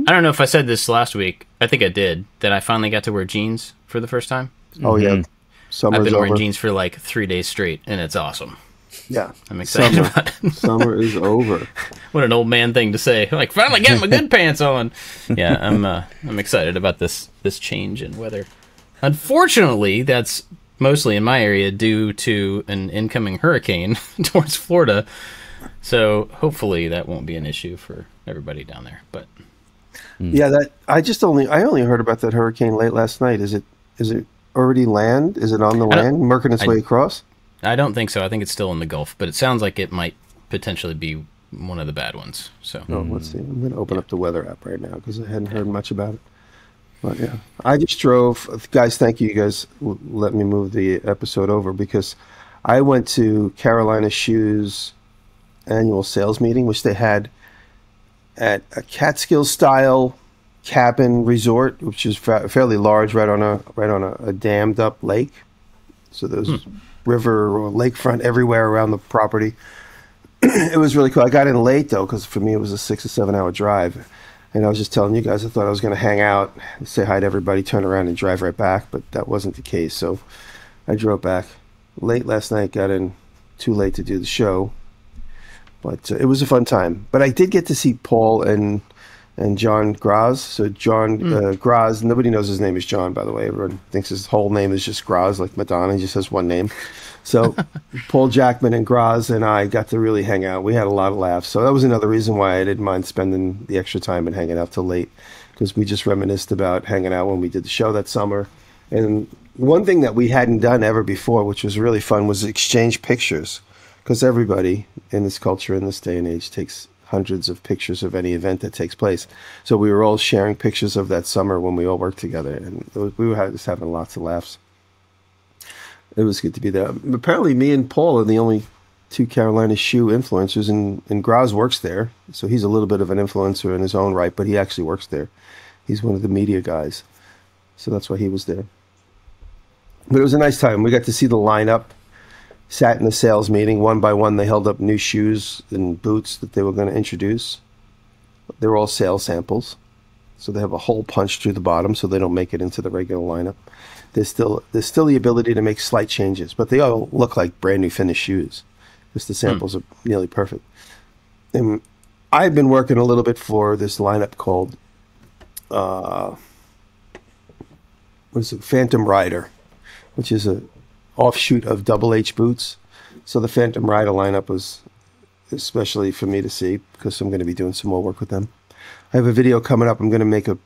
I don't know if I said this last week. I think I did. That I finally got to wear jeans for the first time. Oh yeah, I've been wearing jeans for like 3 days straight, and it's awesome. Yeah, I'm excited about it. Summer is over. What an old man thing to say! Like, finally getting my good pants on. Yeah, I'm excited about this change in weather. Unfortunately, that's mostly in my area due to an incoming hurricane towards Florida. So hopefully that won't be an issue for everybody down there. But yeah, I only heard about that hurricane late last night. Is it already land? Is it on the land, working its way across? I don't think so. I think it's still in the Gulf, but it sounds like it might potentially be one of the bad ones. So let's see. I'm going to open up the weather app right now because I hadn't heard much about it. But yeah, I just drove. Guys, thank you. You guys let me move the episode over because I went to Carolina Shoes annual sales meeting, which they had at a Catskill-style cabin resort, which is fairly large, right on a dammed up lake. So there's river or lakefront everywhere around the property. It was really cool. I got in late though, because for me it was a 6 or 7 hour drive. And I was just telling you guys, I thought I was going to hang out, say hi to everybody, turn around and drive right back, but that wasn't the case. So I drove back late last night, got in too late to do the show, but it was a fun time. But I did get to see Paul and John Graz. So John Graz, nobody knows his name is John, by the way. Everyone thinks his whole name is just Graz, like Madonna. He just has one name. So Paul Jackman and Graz and I got to really hang out. We had a lot of laughs. So that was another reason why I didn't mind spending the extra time and hanging out till late, because we just reminisced about hanging out when we did the show that summer. And one thing that we hadn't done ever before, which was really fun, was exchange pictures, because everybody in this culture, in this day and age, takes hundreds of pictures of any event that takes place. So we were all sharing pictures of that summer when we all worked together, and we were just having lots of laughs. It was good to be there. Apparently, me and Paul are the only two Carolina shoe influencers, and Graz works there, so he's a little bit of an influencer in his own right, but he actually works there. He's one of the media guys, so that's why he was there. But it was a nice time. We got to see the lineup, sat in the sales meeting. One by one, they held up new shoes and boots that they were going to introduce. They were all sales samples, so they have a hole punched through the bottom so they don't make it into the regular lineup. There's still the ability to make slight changes, but they all look like brand new finished shoes. Just the samples are nearly perfect. And I've been working a little bit for this lineup called what is it? Phantom Rider, which is a offshoot of Double H boots. So the Phantom Rider lineup was especially for me to see because I'm going to be doing some more work with them. I have a video coming up. I'm going to make a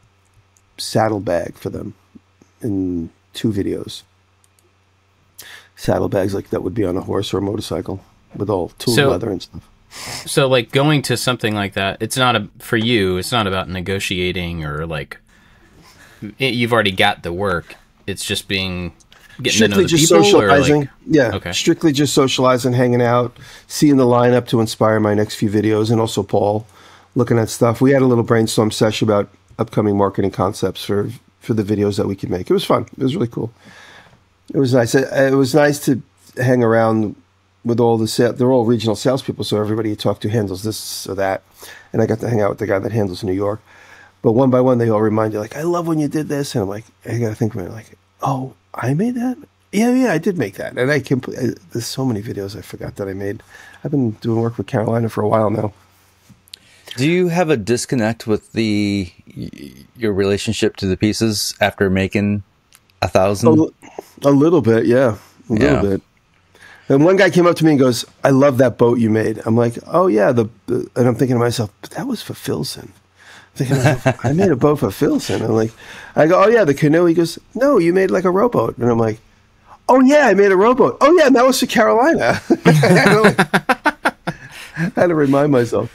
saddlebag for them in 2 videos. Saddlebags like that would be on a horse or a motorcycle with all tool leather and stuff. So like going to something like that, it's not for you, it's not about negotiating or like you've already got the work. It's just getting to know the people, socializing. Or like, yeah, okay. Strictly just socializing, hanging out, seeing the lineup to inspire my next few videos, and also Paul looking at stuff. We had a little brainstorm session about upcoming marketing concepts for the videos that we could make. It was fun. It was really cool. It was nice. It was nice to hang around with all they're all regional salespeople, so everybody you talk to handles this or that. And I got to hang out with the guy that handles New York. But one by one, they all remind you, like, I love when you did this. And I'm like, I got to think about it, like, oh, I made that? Yeah, I did make that. And there's so many videos I forgot that I made. I've been doing work with Carolina for a while now. Do you have a disconnect with your relationship to the pieces after making 1,000? A little bit, yeah. A little bit. And one guy came up to me and goes, I love that boat you made. I'm like, oh, yeah. And I'm thinking to myself, but that was for Filson. I'm thinking, I made a boat for Filson. I go, oh, yeah, the canoe. He goes, no, you made like a rowboat. And I'm like, oh, yeah, I made a rowboat. Oh, yeah, and that was for Carolina. I had to remind myself.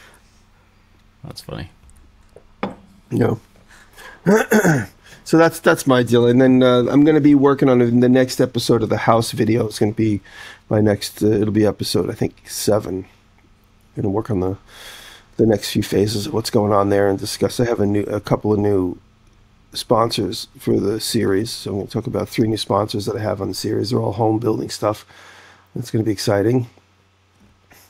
That's funny. You know. So that's my deal. And then I'm going to be working on the next episode of the house video. It's going to be my next, it'll be episode, I think, 7. I'm going to work on the next few phases of what's going on there and discuss. I have a couple of new sponsors for the series. So I'm going to talk about 3 new sponsors that I have on the series. They're all home building stuff. It's going to be exciting.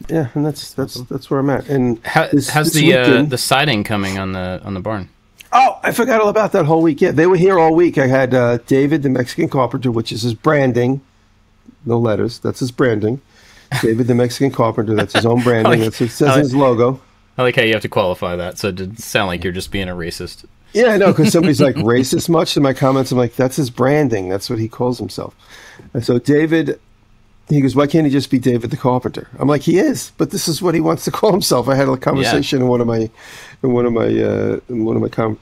Yeah, and that's where I'm at. And how's the siding coming on the barn? Oh, I forgot all about that whole week. Yeah, they were here all week. I had David, the Mexican carpenter, which is his branding. No letters. That's his branding. David, the Mexican carpenter. That's his own branding. That's what it says in his logo. I like how you have to qualify that, so it didn't sound like you're just being a racist. Yeah, I know, because somebody's like, racist much in my comments. I'm like, that's his branding. That's what he calls himself. And so David, he goes, why can't he just be David the carpenter? I'm like, he is, but this is what he wants to call himself. I had a conversation in one of my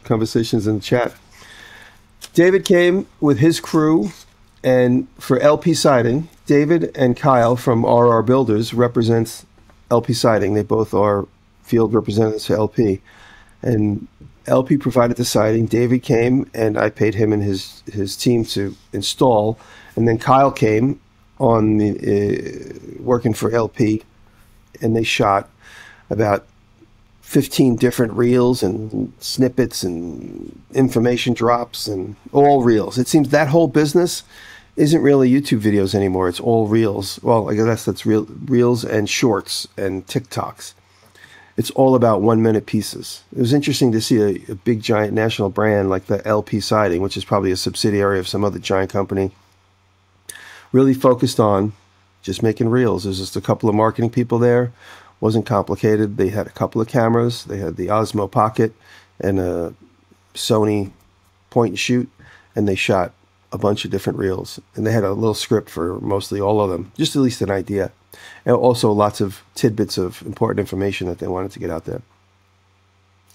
conversations in the chat. David came with his crew, and for LP Siding, David and Kyle from RR Builders represents LP Siding. They both are field representatives for LP, and LP provided the siding. David came, and I paid him and his team to install, and then Kyle came on the working for LP, and they shot about 15 different reels and snippets and information drops and all reels. It seems that whole business isn't really YouTube videos anymore. It's all reels. Well, I guess that's reels and shorts and TikToks. It's all about 1 minute pieces. It was interesting to see a big giant national brand like the LP Siding, which is probably a subsidiary of some other giant company, really focused on just making reels. There's just a couple of marketing people there. Wasn't complicated. They had a couple of cameras. They had the Osmo Pocket and a Sony point and shoot, and they shot a bunch of different reels. And they had a little script for mostly all of them, just at least an idea. And also lots of tidbits of important information that they wanted to get out there.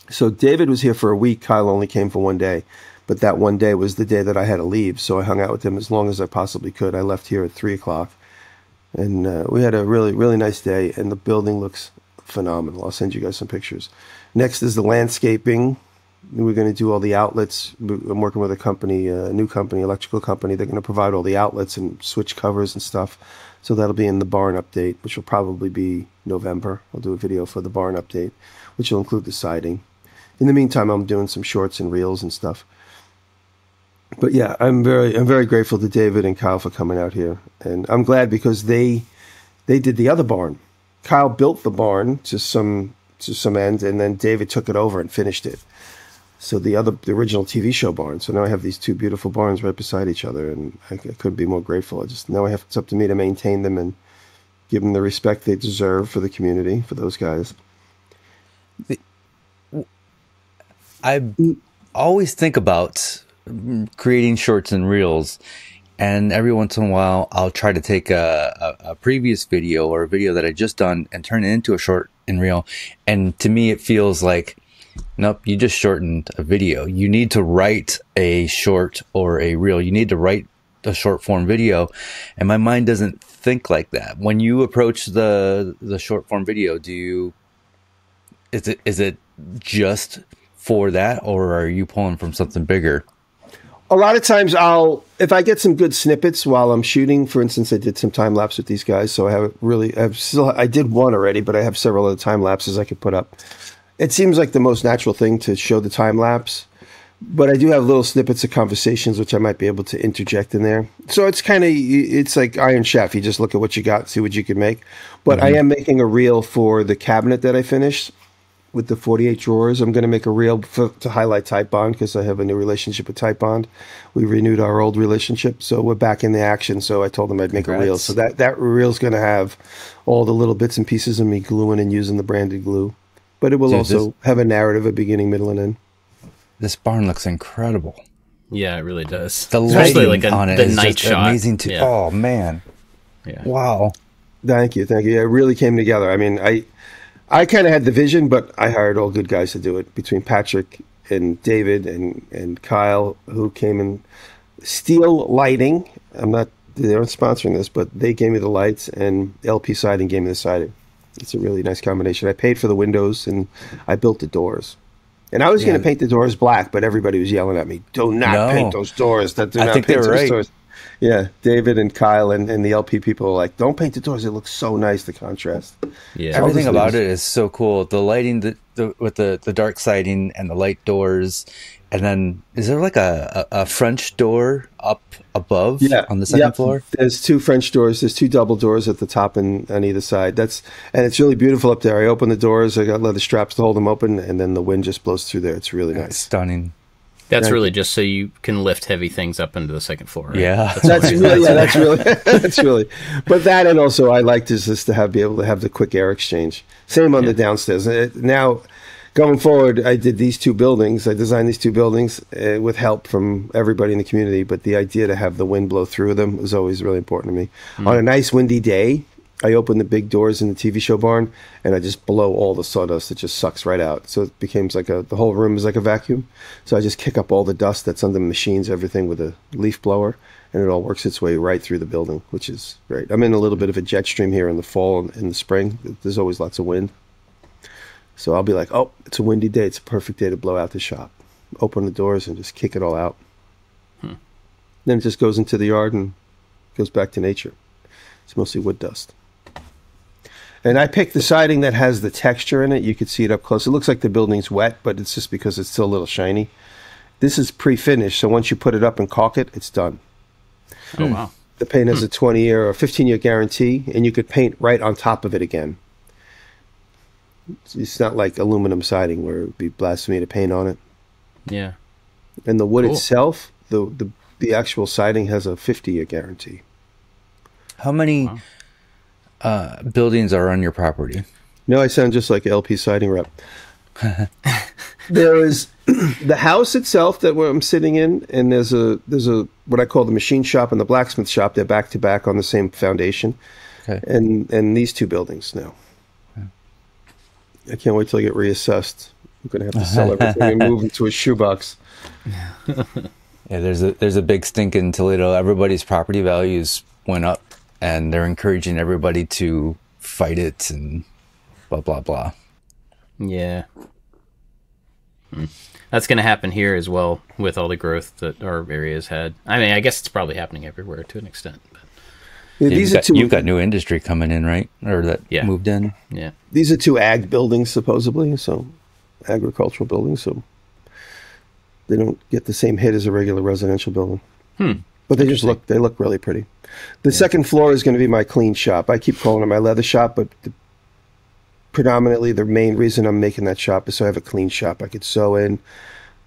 So David was here for a week. Kyle only came for 1 day. But that 1 day was the day that I had to leave. So I hung out with him as long as I possibly could. I left here at 3 o'clock. And we had a really, really nice day. And the building looks phenomenal. I'll send you guys some pictures. Next is the landscaping. We're going to do all the outlets. I'm working with a company, a new company, electrical company. They're going to provide all the outlets and switch covers and stuff. So that'll be in the barn update, which will probably be November. I'll do a video for the barn update, which will include the siding. In the meantime, I'm doing some shorts and reels and stuff. But yeah, I'm very grateful to David and Kyle for coming out here, and I'm glad because they did the other barn. Kyle built the barn to some end, and then David took it over and finished it. So the original TV show barn. So now I have these two beautiful barns right beside each other, and I couldn't be more grateful. It's up to me to maintain them and give them the respect they deserve for the community, for those guys. I always think about creating shorts and reels, and every once in a while I'll try to take a previous video or a video that I just done and turn it into a short and reel. And to me, it feels like, nope, you just shortened a video. You need to write a short or a reel. You need to write a short form video. And my mind doesn't think like that. When you approach the short form video, is it just for that, or are you pulling from something bigger? A lot of times if I get some good snippets while I'm shooting, for instance, I did some time lapse with these guys. So I did one already, but I have several other time lapses I could put up. It seems like the most natural thing to show the time lapse, but I do have little snippets of conversations which I might be able to interject in there. So it's like Iron Chef. You just look at what you got, see what you can make. But I am making a reel for the cabinet that I finished with the 48 drawers. I'm going to make a reel to highlight Type Bond because I have a new relationship with Type Bond. We renewed our old relationship, so we're back in the action. So I told them I'd make a reel. So that reel's going to have all the little bits and pieces of me gluing and using the branded glue. But it will also have a narrative, a beginning, middle, and end. This barn looks incredible. Yeah, it really does. The lighting like on it the is night just shot. Amazing too. Yeah. Oh man. Yeah. Wow. Thank you. It really came together. I mean, I kind of had the vision, but I hired all good guys to do it. Between Patrick and David and Kyle, who came in Steel Lighting. They're not sponsoring this, but they gave me the lights, and LP Siding gave me the siding. It's a really nice combination. I paid for the windows, and I built the doors. And I was going to paint the doors black, but everybody was yelling at me, "Do not paint those doors." I think they're right. Doors. Yeah, David and Kyle and the LP people are like, don't paint the doors. It looks so nice, the contrast. Yeah. Everything about it is so cool. The lighting, with the dark siding and the light doors. And then, is there like a French door up above on the second floor? There's 2 French doors. There's 2 double doors at the top and on either side. And it's really beautiful up there. I open the doors. I got leather straps to hold them open, and then the wind just blows through there. It's really nice. Stunning. That's really just so you can lift heavy things up into the second floor. Right? Yeah, that's really. But that, and also I like just to be able to have the quick air exchange. Same on the downstairs. Now, going forward, I did these 2 buildings. I designed these 2 buildings with help from everybody in the community. But the idea to have the wind blow through them was always really important to me. On a nice windy day, I open the big doors in the TV show barn, and I just blow all the sawdust. It just sucks right out. So it becomes like the whole room is like a vacuum. So I just kick up all the dust that's under the machines, everything with a leaf blower, and it all works its way right through the building, which is great. I'm in a little bit of a jet stream here in the fall and in the spring. There's always lots of wind. So I'll be like, oh, it's a windy day. It's a perfect day to blow out the shop. Open the doors and just kick it all out. Then it just goes into the yard and goes back to nature. It's mostly wood dust. And I picked the siding that has the texture in it. You could see it up close. It looks like the building's wet, but it's just because it's still a little shiny. This is pre-finished, so once you put it up and caulk it, it's done. Oh, wow. The paint has a 20-year or 15-year guarantee, and you could paint right on top of it again. It's not like aluminum siding where it would be blasphemy to paint on it. Yeah. And the wood itself, the actual siding has a 50-year guarantee. How many buildings are on your property? No, I sound just like LP siding rep. There is the house itself that I'm sitting in, and there's a what I call the machine shop and the blacksmith shop. They're back to back on the same foundation. Okay. And these 2 buildings now. I can't wait till I get reassessed. I'm going to have to sell everything and move into a shoebox. Yeah, there's a big stink in Toledo. Everybody's property values went up, and they're encouraging everybody to fight it and blah, blah, blah. Yeah. That's going to happen here as well with all the growth that our area's had. I mean, I guess it's probably happening everywhere to an extent. But. Yeah, you've got new industry coming in, right? Or that moved in? Yeah. These are 2 ag buildings, supposedly, so agricultural buildings, so they don't get the same hit as a regular residential building. But they just look really pretty. The second floor is going to be my clean shop. I keep calling it my leather shop, but predominantly the main reason I'm making that shop is so I have a clean shop. I could sew in,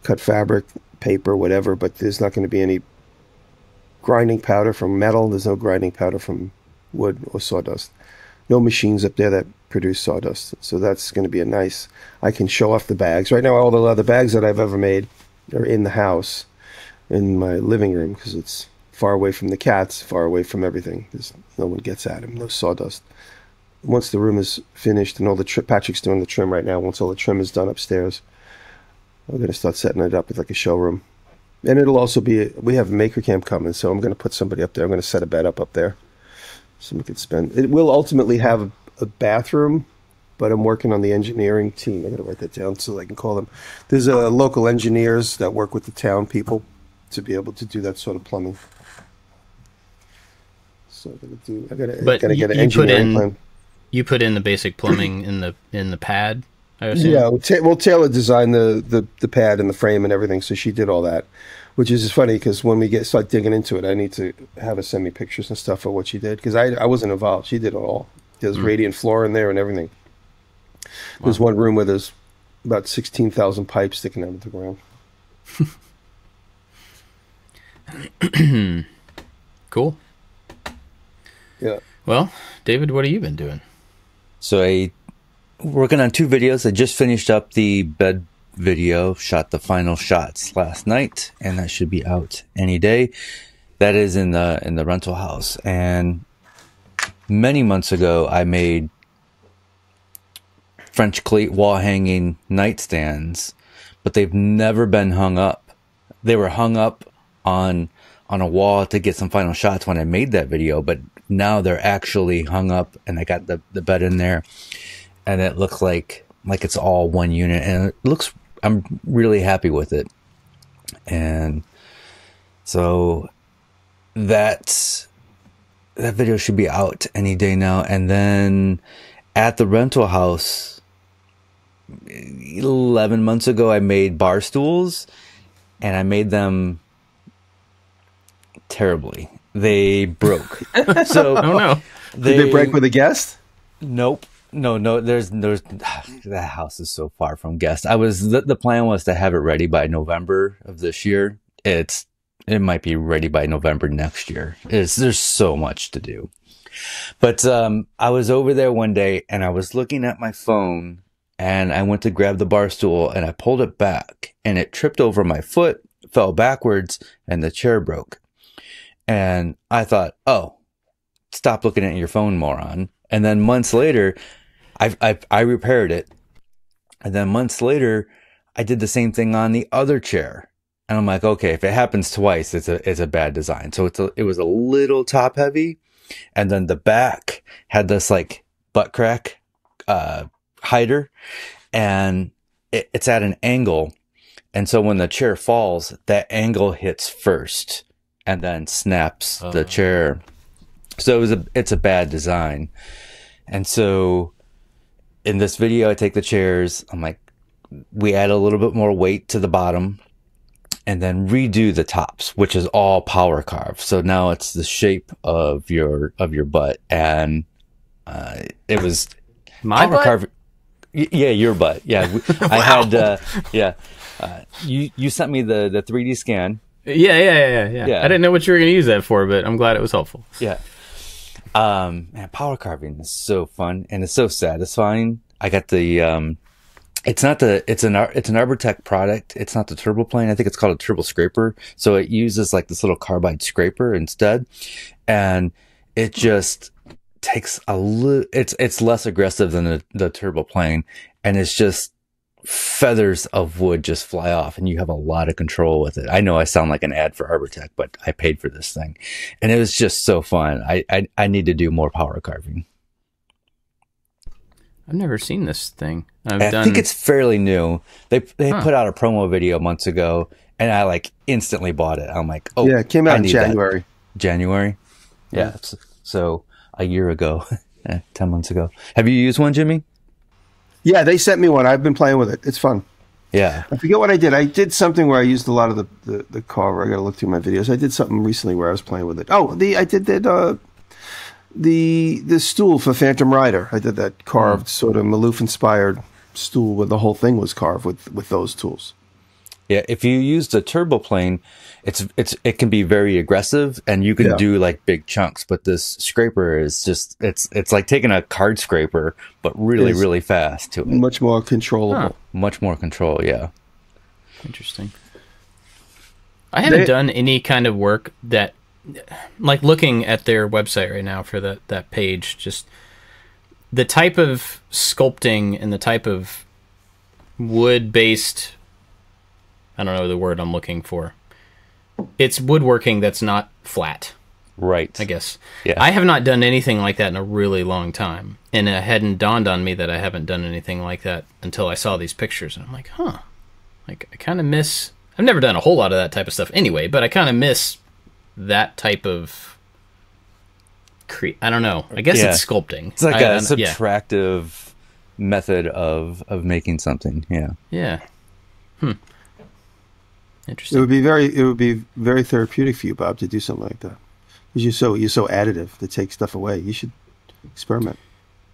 cut fabric, paper, whatever, but there's not going to be any grinding powder from metal. There's no grinding powder from wood or sawdust. No machines up there that produce sawdust. So that's going to be I can show off the bags. Right now, all the leather bags that I've ever made are in the house, in my living room, because it's far away from the cats, far away from everything. No one gets at them, no sawdust. Once the room is finished and all the Patrick's doing the trim right now, once all the trim is done upstairs, I'm going to start setting it up with like a showroom. And it'll also be, we have Maker Camp coming, so I'm going to put somebody up there. I'm going to set a bed up there. Somebody could spend. It will ultimately have a bathroom, but I'm working on the engineering team. I got to write that down so I can call them. There's local engineers that work with the town people to be able to do that sort of plumbing. So I got to get an engineering plan. You put in the basic plumbing in the pad, I assume? Yeah, well, Taylor designed the pad and the frame and everything, so she did all that, which is funny because when we start digging into it, I need to have her send me pictures and stuff of what she did because I wasn't involved. She did it all. There's radiant floor in there and everything. Wow. There's one room where there's about 16,000 pipes sticking out of the ground. Cool. Yeah. Well, David, what have you been doing? So working on 2 videos. I just finished up the bed video, shot the final shots last night, and that should be out any day. That is in the rental house. And many months ago, I made French cleat wall hanging nightstands, but they've never been hung up. They were hung up on a wall to get some final shots when I made that video, but now they're actually hung up and I got the bed in there and it looks like it's all one unit and I'm really happy with it. And so that video should be out any day now. And then at the rental house 11 months ago, I made bar stools, and I made them terribly. They broke. So Oh no. Did they break with a guest? Nope. No, there's that house is so far from guest. The plan was to have it ready by November of this year. It might be ready by November next year. There's so much to do. But I was over there one day, and I was looking at my phone, and I went to grab the bar stool, and I pulled it back, and it tripped over my foot, fell backwards, and the chair broke. And I thought, oh, stop looking at your phone, moron. And then months later, I repaired it. And then months later, I did the same thing on the other chair. And I'm like, okay, if it happens twice, it's a bad design. So it was a little top heavy. And then the back had this like butt crack hider, and it's at an angle. And so when the chair falls, that angle hits first and then snaps the chair. So it's a bad design. And so in this video, I take the chairs. I'm like, we add a little bit more weight to the bottom, and then redo the tops, which is all power carved. So now it's the shape of your butt, and it was My power butt? carved. Yeah, your butt. Yeah, I had. Yeah, you sent me the 3D scan. Yeah. Yeah. I didn't know what you were going to use that for, but I'm glad it was helpful. Yeah. Man, power carving is so fun, and it's so satisfying. I got the it's an Arbortech product. It's not the turbo plane. I think it's called a turbo scraper. So it uses like this little carbide scraper instead, and it just takes it's less aggressive than the turbo plane, and it's just feathers of wood just fly off, and you have a lot of control with it. I know I sound like an ad for Arbortech, but I paid for this thing, and it was just so fun. I need to do more power carving. I've never seen this thing. I think it's fairly new. They put out a promo video months ago, and I like instantly bought it. I'm like, oh Yeah, it came out in January. that. January. Yeah. So a year ago, 10 months ago. Have you used one, Jimmy? Yeah, they sent me one. I've been playing with it. It's fun. Yeah. I forget what I did. I did something where I used a lot of the carver. I got to look through my videos. I did something recently where I was playing with it. Oh, I did that. The stool for Phantom Rider. I did that carved sort of Maloof inspired stool where the whole thing was carved with those tools. Yeah, if you use the turbo plane, it can be very aggressive, and you can do like big chunks. But this scraper is just it's like taking a card scraper, but really fast to it. Much more controllable. Much more control. Yeah. Interesting. I haven't done any kind of work that, like looking at their website right now for that page, just the type of sculpting and the type of wood-based, I don't know the word I'm looking for. It's woodworking that's not flat. Right. I guess. Yeah. I have not done anything like that in a really long time. And it hadn't dawned on me that I haven't done anything like that until I saw these pictures. And I'm like, huh. Like, I kind of miss... I've never done a whole lot of that type of stuff anyway, but I kind of miss that type of... I don't know. I guess it's sculpting. It's like a subtractive method of making something. Yeah. Yeah. Interesting. It would be very therapeutic for you, Bob, to do something like that. Because you're so additive to take stuff away. You should experiment.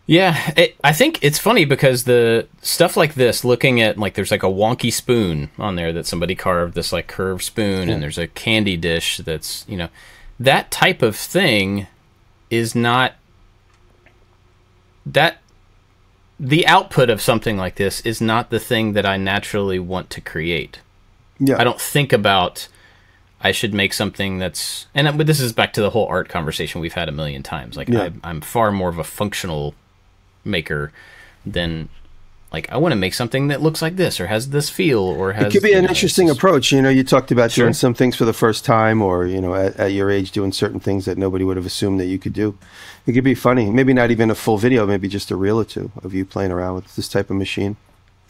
Yeah, I think it's funny because the stuff like this, looking at like there's like a wonky spoon on there that somebody carved, this like curved spoon, and there's a candy dish that's, you know, that type of thing is not that the output of something like this is not the thing that I naturally want to create. Yeah. I don't think about I should make something that's, but this is back to the whole art conversation we've had a million times. Like I'm far more of a functional maker than like I want to make something that looks like this or has this feel or has. It could be an interesting approach. You know, you talked about doing some things for the first time, or you know, at your age, doing certain things that nobody would have assumed that you could do. It could be funny. Maybe not even a full video. Maybe just a reel or two of you playing around with this type of machine.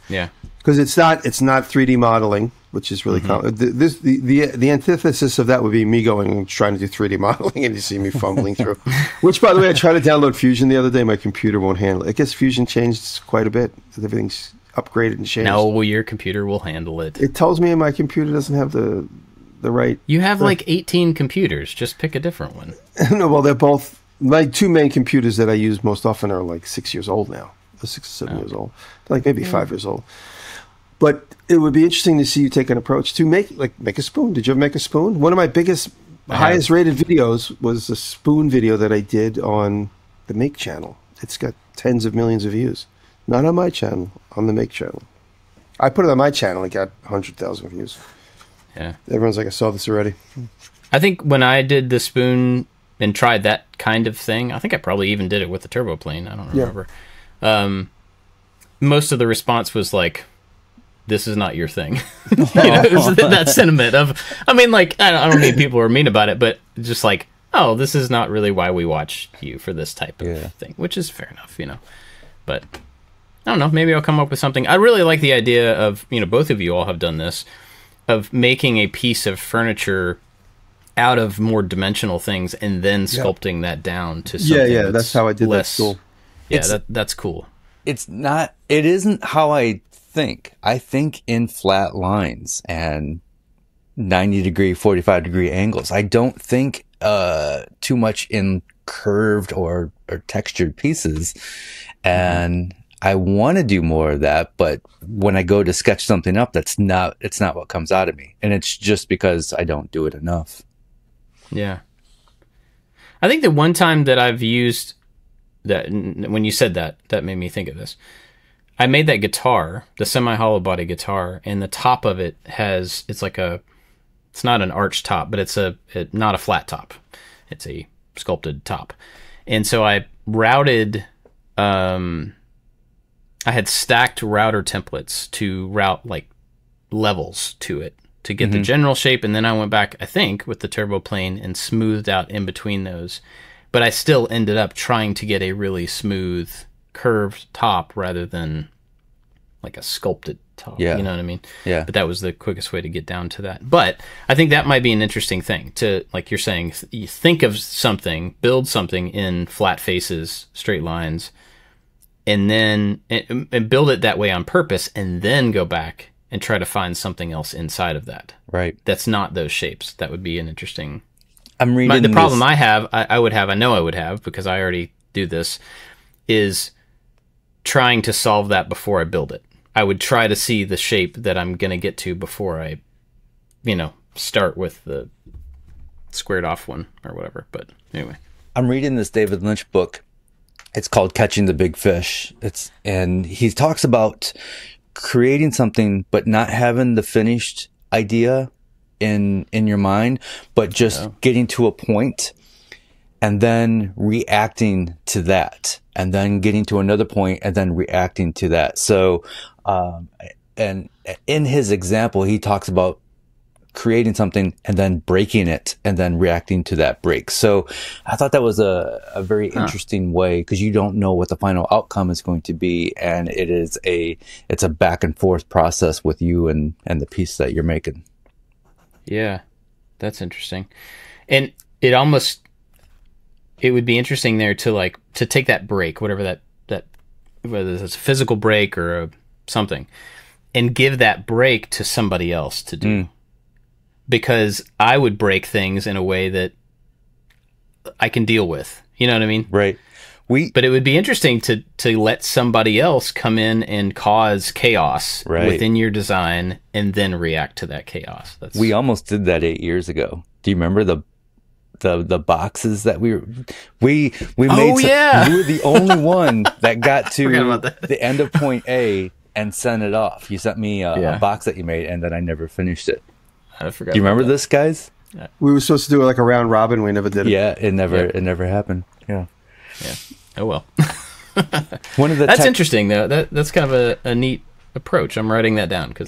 Yeah. Because it's not 3D modeling, which is really the antithesis of that would be me going and trying to do 3D modeling, and you see me fumbling through. Which, by the way, I tried to download Fusion the other day. My computer won't handle it. I guess Fusion changed quite a bit. Everything's upgraded and changed. No, your computer will handle it. It tells me my computer doesn't have the right. You have like 18 computers. Just pick a different one. No, well, they're both. My two main computers that I use most often are like 6 years old now. They're 6 or 7 years old. Like maybe 5 years old. But it would be interesting to see you take an approach to make a spoon. Did you ever make a spoon? One of my highest rated videos was a spoon video that I did on the Make channel. It's got tens of millions of views. Not on my channel, on the Make channel. I put it on my channel. It got 100,000 views. Yeah. Everyone's like, I saw this already. I think when I did the spoon and tried that kind of thing, I think I probably even did it with the turboplane. I don't remember. Yeah. Most of the response was like, this is not your thing. It was that sentiment of, I mean, like, I don't mean people are mean about it, but just like, oh, this is not really why we watch you for this type of thing, which is fair enough, But I don't know, maybe I'll come up with something. I really like the idea of, both of you all have done this, of making a piece of furniture out of more dimensional things and then sculpting that down to something that's how I did less, that. Cool. Yeah, that's cool. It isn't how I think. I think in flat lines and 90-degree, 45-degree angles. I don't think too much in curved or textured pieces. And I want to do more of that, but when I go to sketch something up, it's not what comes out of me. And it's just because I don't do it enough. Yeah. I think the one time that I've used that, when you said that made me think of this. I made that guitar, the semi-hollow body guitar, and the top of it it's not an arch top, but it's not a flat top. It's a sculpted top. And so I routed, I had stacked router templates to route like levels to it to get the general shape. And then I went back, I think, with the turboplane and smoothed out in between those. But I still ended up trying to get a really smooth curved top rather than like a sculpted top. You know what I mean? Yeah. But that was the quickest way to get down to that. But I think that might be an interesting thing to, like you're saying, you think of something, build something in flat faces, straight lines, and then and build it that way on purpose, and then go back and try to find something else inside of that. Right. That's not those shapes. That would be an interesting. I'm reading the problem I have, I know I would have, because I already do this, is trying to solve that before I build it. I would try to see the shape that I'm going to get to before I, start with the squared off one or whatever. But anyway. I'm reading this David Lynch book. It's called Catching the Big Fish. And he talks about creating something, but not having the finished idea in your mind, but just getting to a point and then reacting to that, and then getting to another point and then reacting to that. So, and in his example, he talks about creating something and then breaking it and then reacting to that break. So I thought that was a very interesting way, because you don't know what the final outcome is going to be. And it's a back and forth process with you and the piece that you're making. Yeah, that's interesting. And it would be interesting there to take that break, whatever that whether it's a physical break or something, and give that break to somebody else to do. Because I would break things in a way that I can deal with. You know what I mean? Right. But it would be interesting to let somebody else come in and cause chaos within your design and then react to that chaos. We almost did that 8 years ago. Do you remember the boxes that we made? We were the only one that got to the end of point A and sent it off. You sent me a box that you made, and then I never finished it. I forgot. Do you remember this, guys? Yeah. We were supposed to do like a round robin. We never did it. Yeah, it never happened. Yeah. Oh well. That's interesting though. That's kind of a neat approach. I'm writing that down because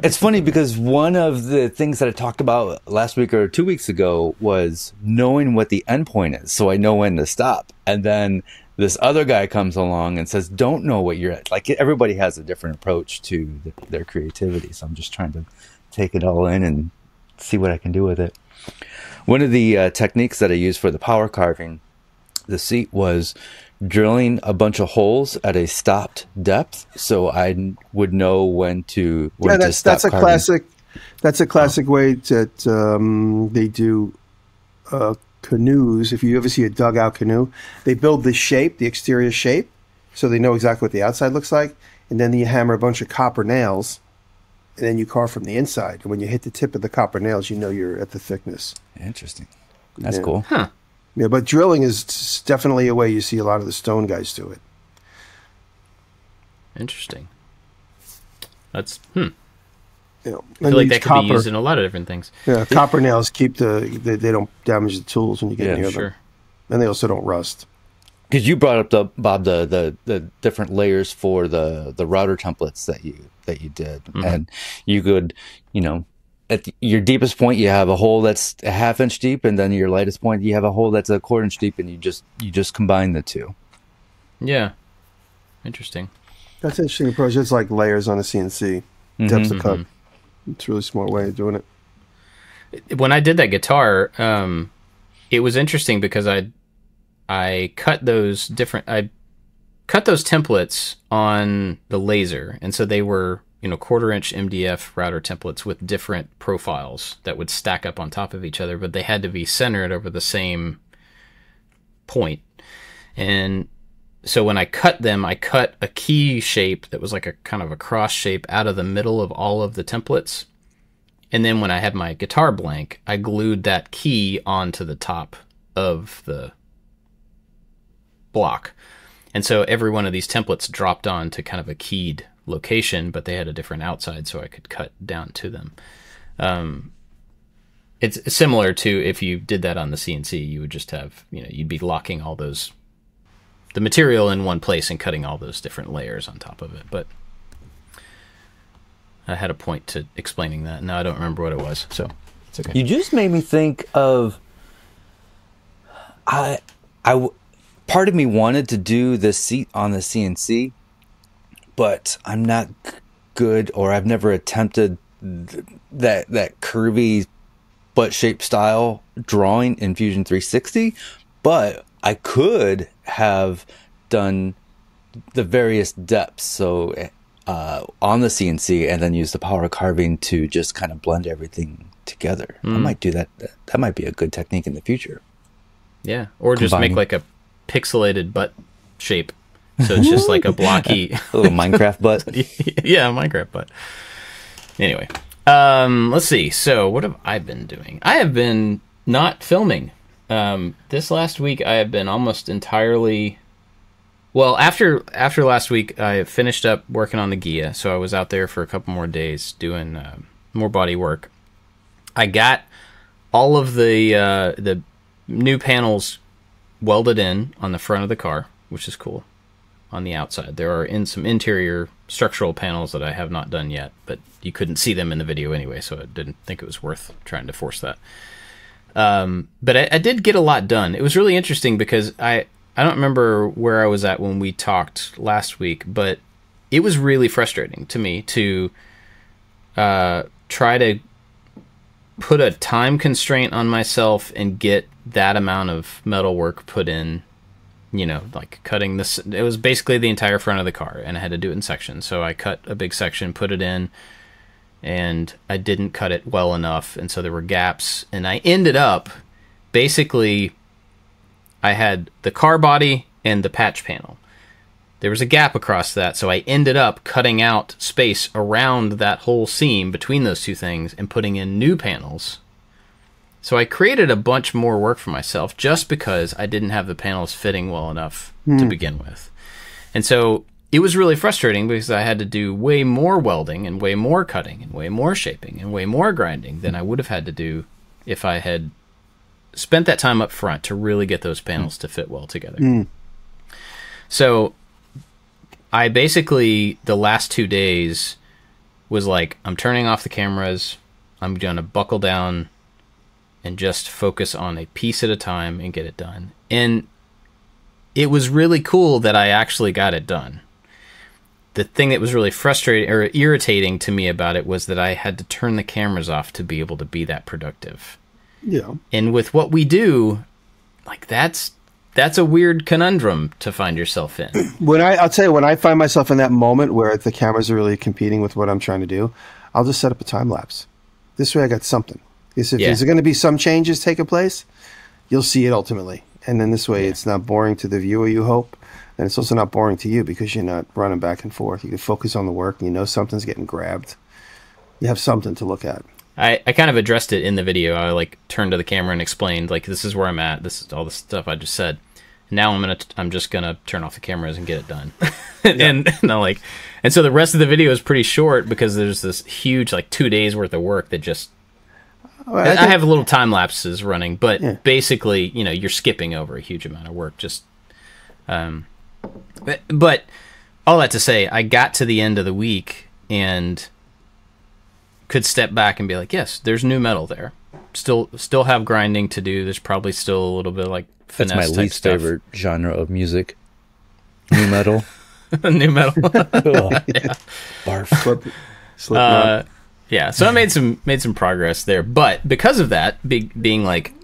it's funny because one of the things that I talked about last week or 2 weeks ago was knowing what the end point is, so I know when to stop. And then this other guy comes along and says, don't know what you're at. Like, everybody has a different approach to their creativity. So I'm just trying to take it all in and see what I can do with it. One of the techniques that I used for the power carving the seat was drilling a bunch of holes at a stopped depth, so I would know when to stop carving. That's a classic way that they do canoes. If you ever see a dugout canoe, they build the shape, the exterior shape, so they know exactly what the outside looks like, and then you hammer a bunch of copper nails, and then you carve from the inside. And when you hit the tip of the copper nails, you know you're at the thickness. Interesting. That's cool. Huh. Yeah, but drilling is definitely a way you see a lot of the stone guys do it. Interesting. That's You know, I feel like that could be used in a lot of different things. Yeah, copper nails keep they don't damage the tools when you get near them, and they also don't rust. Because you brought up Bob the different layers for the router templates that you did, and you could, you know, at your deepest point you have a hole that's a ½ inch deep, and then your lightest point you have a hole that's a 1/4 inch deep, and you just combine the two. Yeah, interesting. That's an interesting approach. It's like layers on a CNC, depth of cut. It's a really smart way of doing it. When I did that guitar, it was interesting because I cut those templates on the laser, and so they were, you know, 1/4 inch MDF router templates with different profiles that would stack up on top of each other, but they had to be centered over the same point. And so when I cut them, I cut a key shape that was like a kind of a cross shape out of the middle of all of the templates. And then when I had my guitar blank, I glued that key onto the top of the block. And so every one of these templates dropped on to kind of a keyed location, but they had a different outside, so I could cut down to them. It's similar to if you did that on the CNC, you would just have, you know, you'd be locking all the material in one place and cutting all those different layers on top of it. But I had a point to explaining that. Now I don't remember what it was, so it's okay. You just made me think of part of me wanted to do this seat on the CNC, but I'm not good, or I've never attempted that curvy butt shape style drawing in Fusion 360, but I could have done the various depths so on the CNC, and then use the power carving to just kind of blend everything together. I might do that. That might be a good technique in the future. Yeah, or just make like a pixelated butt shape, so it's just like a blocky a little Minecraft butt. Yeah, Minecraft butt. Anyway, let's see. So what have I been doing? I have been not filming. This last week I have been almost entirely, well, after last week I finished up working on the Gia, so I was out there for a couple more days doing more body work. I got all of the new panels welded in on the front of the car, which is cool. On the outside, there are some interior structural panels that I have not done yet, but you couldn't see them in the video anyway, so I didn't think it was worth trying to force that. But I did get a lot done. It was really interesting because I don't remember where I was at when we talked last week, but it was really frustrating to me to try to put a time constraint on myself and get that amount of metal work put in, you know, like cutting this. It was basically the entire front of the car, and I had to do it in sections. So I cut a big section, put it in, and I didn't cut it well enough, and so there were gaps, and I ended up basically, I had the car body and the patch panel. There was a gap across that, so I ended up cutting out space around that whole seam between those two things and putting in new panels. So I created a bunch more work for myself just because I didn't have the panels fitting well enough to begin with. And so it was really frustrating because I had to do way more welding and way more cutting and way more shaping and way more grinding than I would have had to do if I had spent that time up front to really get those panels to fit well together. So I basically, the last 2 days was like, I'm turning off the cameras, I'm going to buckle down and just focus on a piece at a time and get it done. And it was really cool that I actually got it done. The thing that was really frustrating or irritating to me about it was that I had to turn the cameras off to be able to be that productive. Yeah. And with what we do, like that's a weird conundrum to find yourself in. I'll tell you, when I find myself in that moment where the cameras are really competing with what I'm trying to do, I'll just set up a time lapse. This way I got something. If there's going to be some changes taking place, you'll see it ultimately. And then this way it's not boring to the viewer, you hope. And it's also not boring to you because you're not running back and forth. You can focus on the work and you know something's getting grabbed. You have something to look at. I kind of addressed it in the video. I like turned to the camera and explained, like, this is where I'm at. This is all the stuff I just said. Now I'm just gonna turn off the cameras and get it done. and so the rest of the video is pretty short because there's this huge, like, 2 days worth of work that just. I have little time lapses running, but basically, you know, you're skipping over a huge amount of work. Just, but all that to say, I got to the end of the week and could step back and be like, yes, there's new metal there. Still have grinding to do. There's probably still a little bit of, like, finesse. That's my least favorite genre of music. New metal. New metal. Yeah. Barf. Yeah, so I made some progress there, but because of that, being like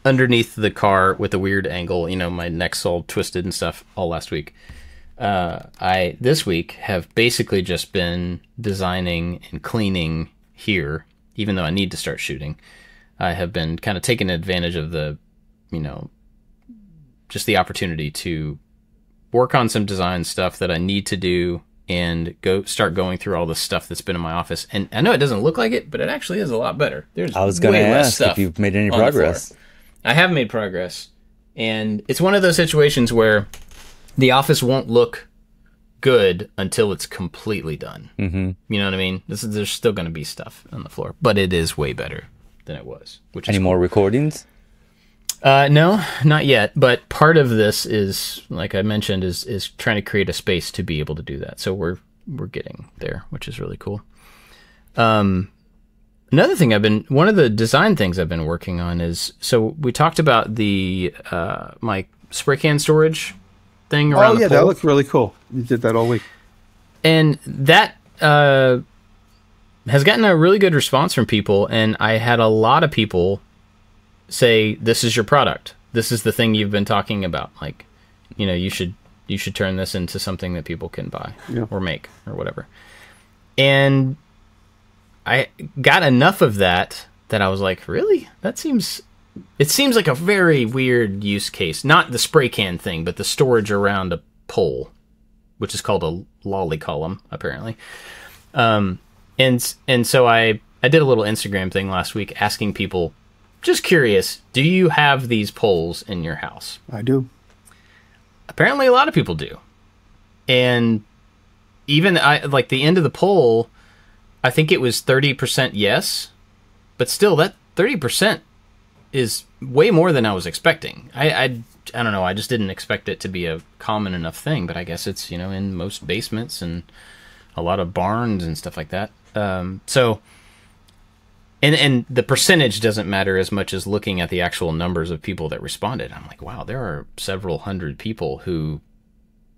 underneath the car with a weird angle, you know, my neck's all twisted and stuff all last week. I this week have basically just been designing and cleaning here, even though I need to start shooting. I have been kind of taking advantage of the, you know, just the opportunity to work on some design stuff that I need to do and start going through all the stuff that's been in my office. And I know it doesn't look like it, but it actually is a lot better. I was going to ask if you've made any progress. I have made progress. And it's one of those situations where the office won't look good until it's completely done. Mm-hmm. You know what I mean? There's still going to be stuff on the floor, but it is way better than it was. Any more recordings? No, not yet. But part of this is, like I mentioned, is trying to create a space to be able to do that. So we're getting there, which is really cool. Another thing one of the design things I've been working on is, so we talked about the my spray can storage thing around the pole. That looked really cool. You did that all week. And that has gotten a really good response from people, and I had a lot of people say, this is your product. This is the thing you've been talking about. Like, you know, you should turn this into something that people can buy or make or whatever. And I got enough of that I was like, really? It seems like a very weird use case. Not the spray can thing, but the storage around a pole, which is called a lolly column, apparently. And so I did a little Instagram thing last week asking people, just curious, do you have these poles in your house? I do. Apparently a lot of people do. And even like the end of the poll, I think it was 30% yes, but still that 30% is way more than I was expecting. I don't know, I just didn't expect it to be a common enough thing, but I guess it's, you know, in most basements and a lot of barns and stuff like that. So And the percentage doesn't matter as much as looking at the actual numbers of people that responded. I'm like, wow, there are several hundred people who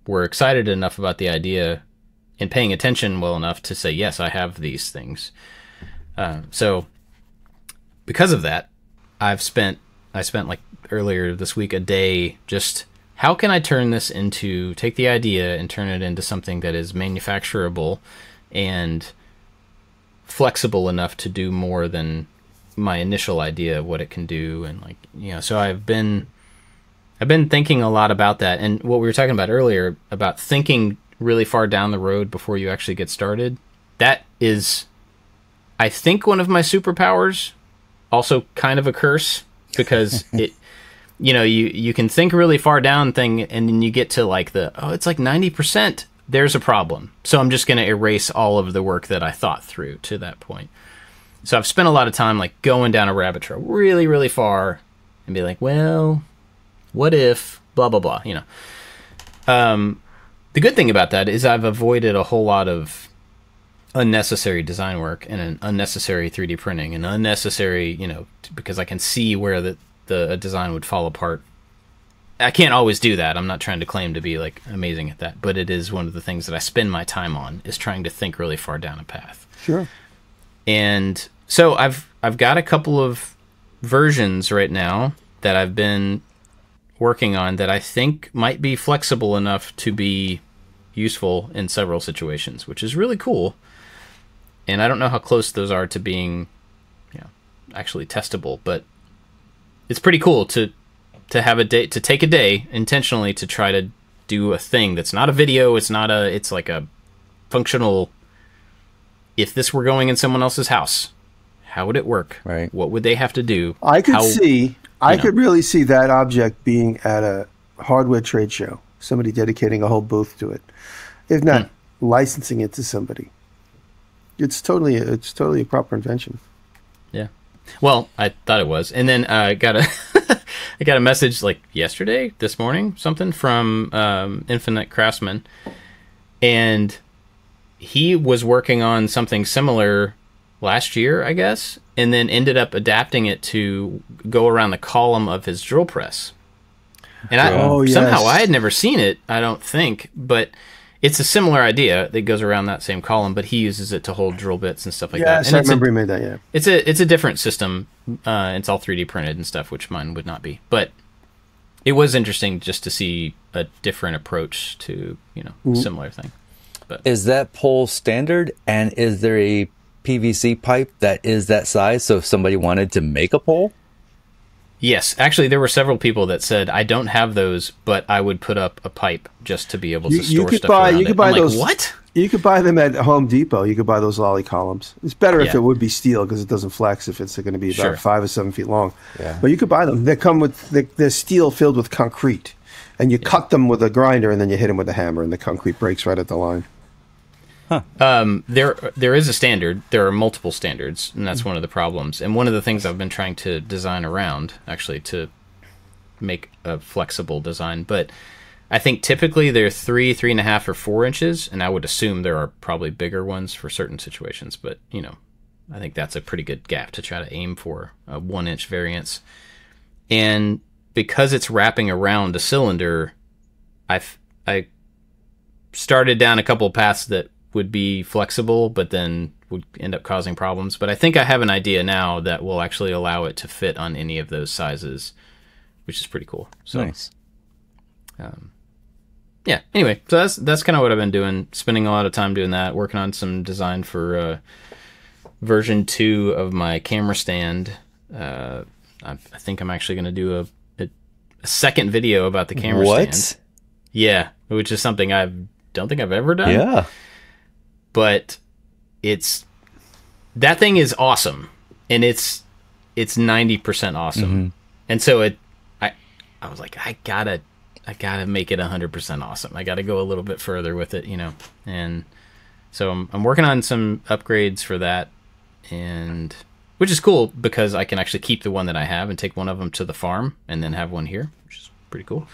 were excited enough about the idea and paying attention well enough to say, yes, I have these things. So because of that, I spent like earlier this week a day just, how can I take the idea and turn it into something that is manufacturable and flexible enough to do more than my initial idea of what it can do. And, like, you know, so I've been thinking a lot about that, and what we were talking about earlier about thinking really far down the road before you actually get started. That is, I think, one of my superpowers, also kind of a curse, because it, you know, you can think really far down thing, and then you get to like it's like 90%. There's a problem. So I'm just going to erase all of the work that I thought through to that point. So I've spent a lot of time like going down a rabbit trail really, really far and be like, well, what if blah, blah, blah, you know. The good thing about that is I've avoided a whole lot of unnecessary design work and an unnecessary 3D printing and unnecessary, you know, because I can see where the design would fall apart I can't always do that. I'm not trying to claim to be like amazing at that, but it is one of the things that I spend my time on, is trying to think really far down a path. Sure. And so I've got a couple of versions right now that I've been working on that I think might be flexible enough to be useful in several situations, which is really cool. And I don't know how close those are to being, actually testable, but it's pretty cool to have a day, to take a day intentionally to try to do a thing that's not a video. It's like a functional, if this were going in someone else's house, how would it work? Right. What would they have to do? I could really see that object being at a hardware trade show, somebody dedicating a whole booth to it, if not licensing it to somebody. It's totally a proper invention. Yeah. Well, I thought it was. And then I got a message like this morning, something from Infinite Craftsman, and he was working on something similar last year, I guess, and then ended up adapting it to go around the column of his drill press. And somehow I had never seen it, I don't think, but it's a similar idea that goes around that same column, but he uses it to hold drill bits and stuff like that. Yes, I remember he made that, yeah. It's a different system. It's all 3D printed and stuff, which mine would not be. But it was interesting just to see a different approach to, a similar thing. But is that pole standard, and is there a PVC pipe that is that size, so if somebody wanted to make a pole? Yes, actually, there were several people that said, I don't have those, but I would put up a pipe just to be able to store stuff around it. You could buy those. Like, what? You could buy them at Home Depot. You could buy those lolly columns. It's better if it would be steel because it doesn't flex if it's going to be about 5 or 7 feet long. Yeah. But you could buy them. They come with they're steel filled with concrete, and you cut them with a grinder, and then you hit them with a hammer, and the concrete breaks right at the line. Huh. There is a standard. There are multiple standards, and that's one of the problems. And one of the things I've been trying to design around, actually, to make a flexible design. But I think typically they're 3, 3.5, or 4 inches, and I would assume there are probably bigger ones for certain situations. But I think that's a pretty good gap to try to aim for, a 1-inch variance. And because it's wrapping around a cylinder, I started down a couple of paths that would be flexible, but then would end up causing problems. But I think I have an idea now that will actually allow it to fit on any of those sizes, which is pretty cool. So, nice. Yeah. Anyway, so that's kind of what I've been doing. Spending a lot of time doing that. Working on some design for version 2 of my camera stand. I think I'm actually going to do a second video about the camera stand. Yeah, which is something I don't think I've ever done. Yeah. But that thing is awesome, and it's 90% awesome. Mm-hmm. And so I was like, I gotta make it 100% awesome. I gotta go a little bit further with it, And so I'm working on some upgrades for that, and which is cool because I can actually keep the one that I have and take one of them to the farm and then have one here, which is pretty cool.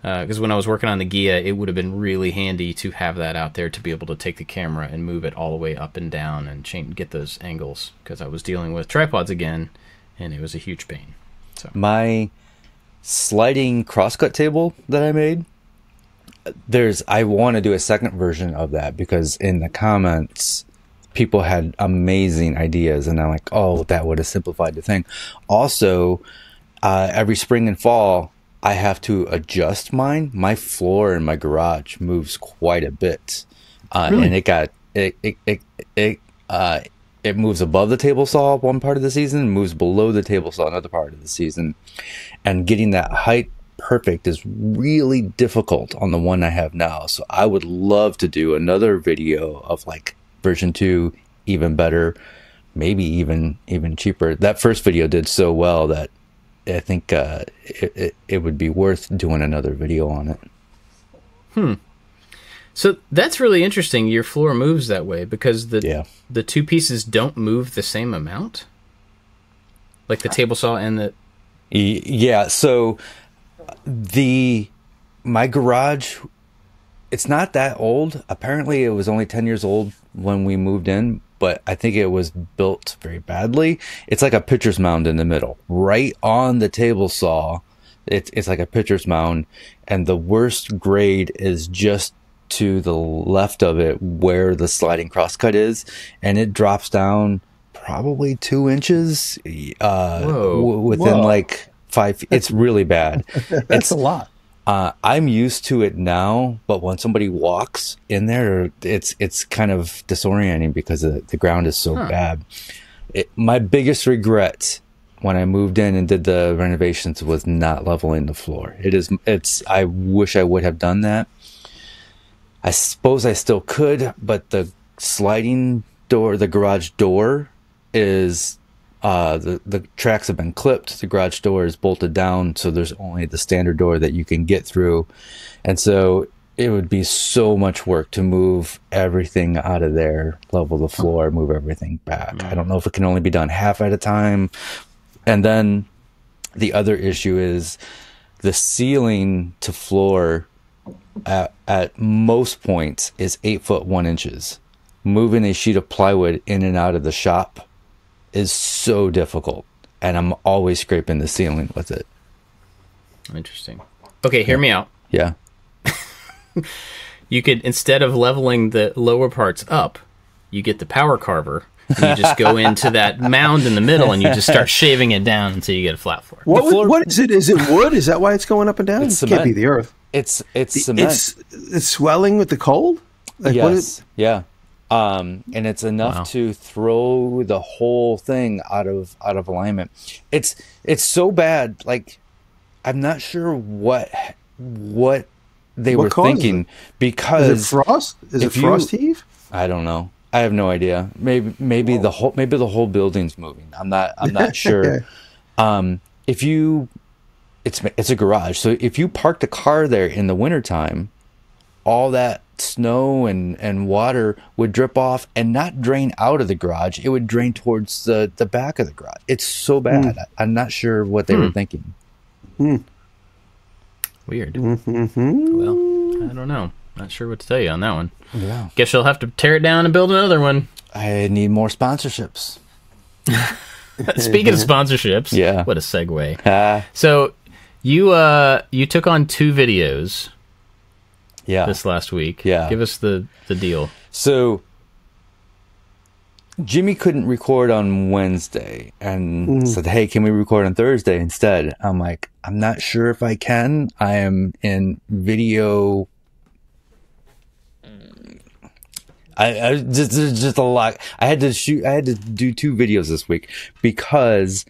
Because when I was working on the Gia, it would have been really handy to have that out there to be able to take the camera and move it all the way up and down and get those angles, because I was dealing with tripods again, and it was a huge pain. So my sliding crosscut table that I made, I want to do a second version of that, because in the comments people had amazing ideas, and I'm like, oh, that would have simplified the thing. Also, every spring and fall I have to adjust mine. My floor in my garage moves quite a bit, really? And it moves above the table saw one part of the season, moves below the table saw another part of the season, and getting that height perfect is really difficult on the one I have now. So I would love to do another video of like version 2, even better, maybe even cheaper. That first video did so well that I think it would be worth doing another video on it. So that's really interesting. Your floor moves that way because the two pieces don't move the same amount? Like the table saw and the... Yeah, so my garage, it's not that old. Apparently it was only 10 years old when we moved in, but I think it was built very badly. It's like a pitcher's mound in the middle, right on the table saw. It's like a pitcher's mound, and the worst grade is just to the left of it where the sliding crosscut is, and it drops down probably 2 inches within like 5 feet. It's really bad. That's a lot. I'm used to it now, but when somebody walks in there, it's kind of disorienting because the ground is so bad. My biggest regret when I moved in and did the renovations was not leveling the floor. I wish I would have done that. I suppose I still could, but the sliding door, the garage door is the tracks have been clipped. The garage door is bolted down, so there's only the standard door that you can get through. And so it would be so much work to move everything out of there, level the floor, move everything back. I don't know if it can only be done half at a time. And then the other issue is the ceiling to floor at most points is 8 foot 1 inches. Moving a sheet of plywood in and out of the shop is so difficult, and I'm always scraping the ceiling with it. Interesting. Okay, hear me out. Yeah. You could, instead of leveling the lower parts up, you get the power carver, and you just go into that mound in the middle, and you just start shaving it down until you get a flat floor. What is it? Is it wood? Is that why it's going up and down? It's It can't be the earth. It's cement. It's swelling with the cold? Like, Yes. Yeah. And it's enough to throw the whole thing out of alignment. It's so bad. Like, I'm not sure what they were thinking, because is it frost? Is it frost heave? I don't know. I have no idea. Maybe the whole building's moving. I'm not sure. It's a garage, so if you parked a car there in the wintertime, all that snow and water would drip off and not drain out of the garage. It would drain towards the back of the garage. It's so bad. I'm not sure what they were thinking. Weird. Well, I don't know. Not sure what to tell you on that one. Yeah. Guess you'll have to tear it down and build another one. I need more sponsorships. Speaking of sponsorships, yeah. What a segue. So you took on 2 videos this last week. Yeah. Give us the deal. So Jimmy couldn't record on Wednesday and said, hey, can we record on Thursday instead? I'm like, I'm not sure if I can. I am in video. I just a lot. I had to do 2 videos this week because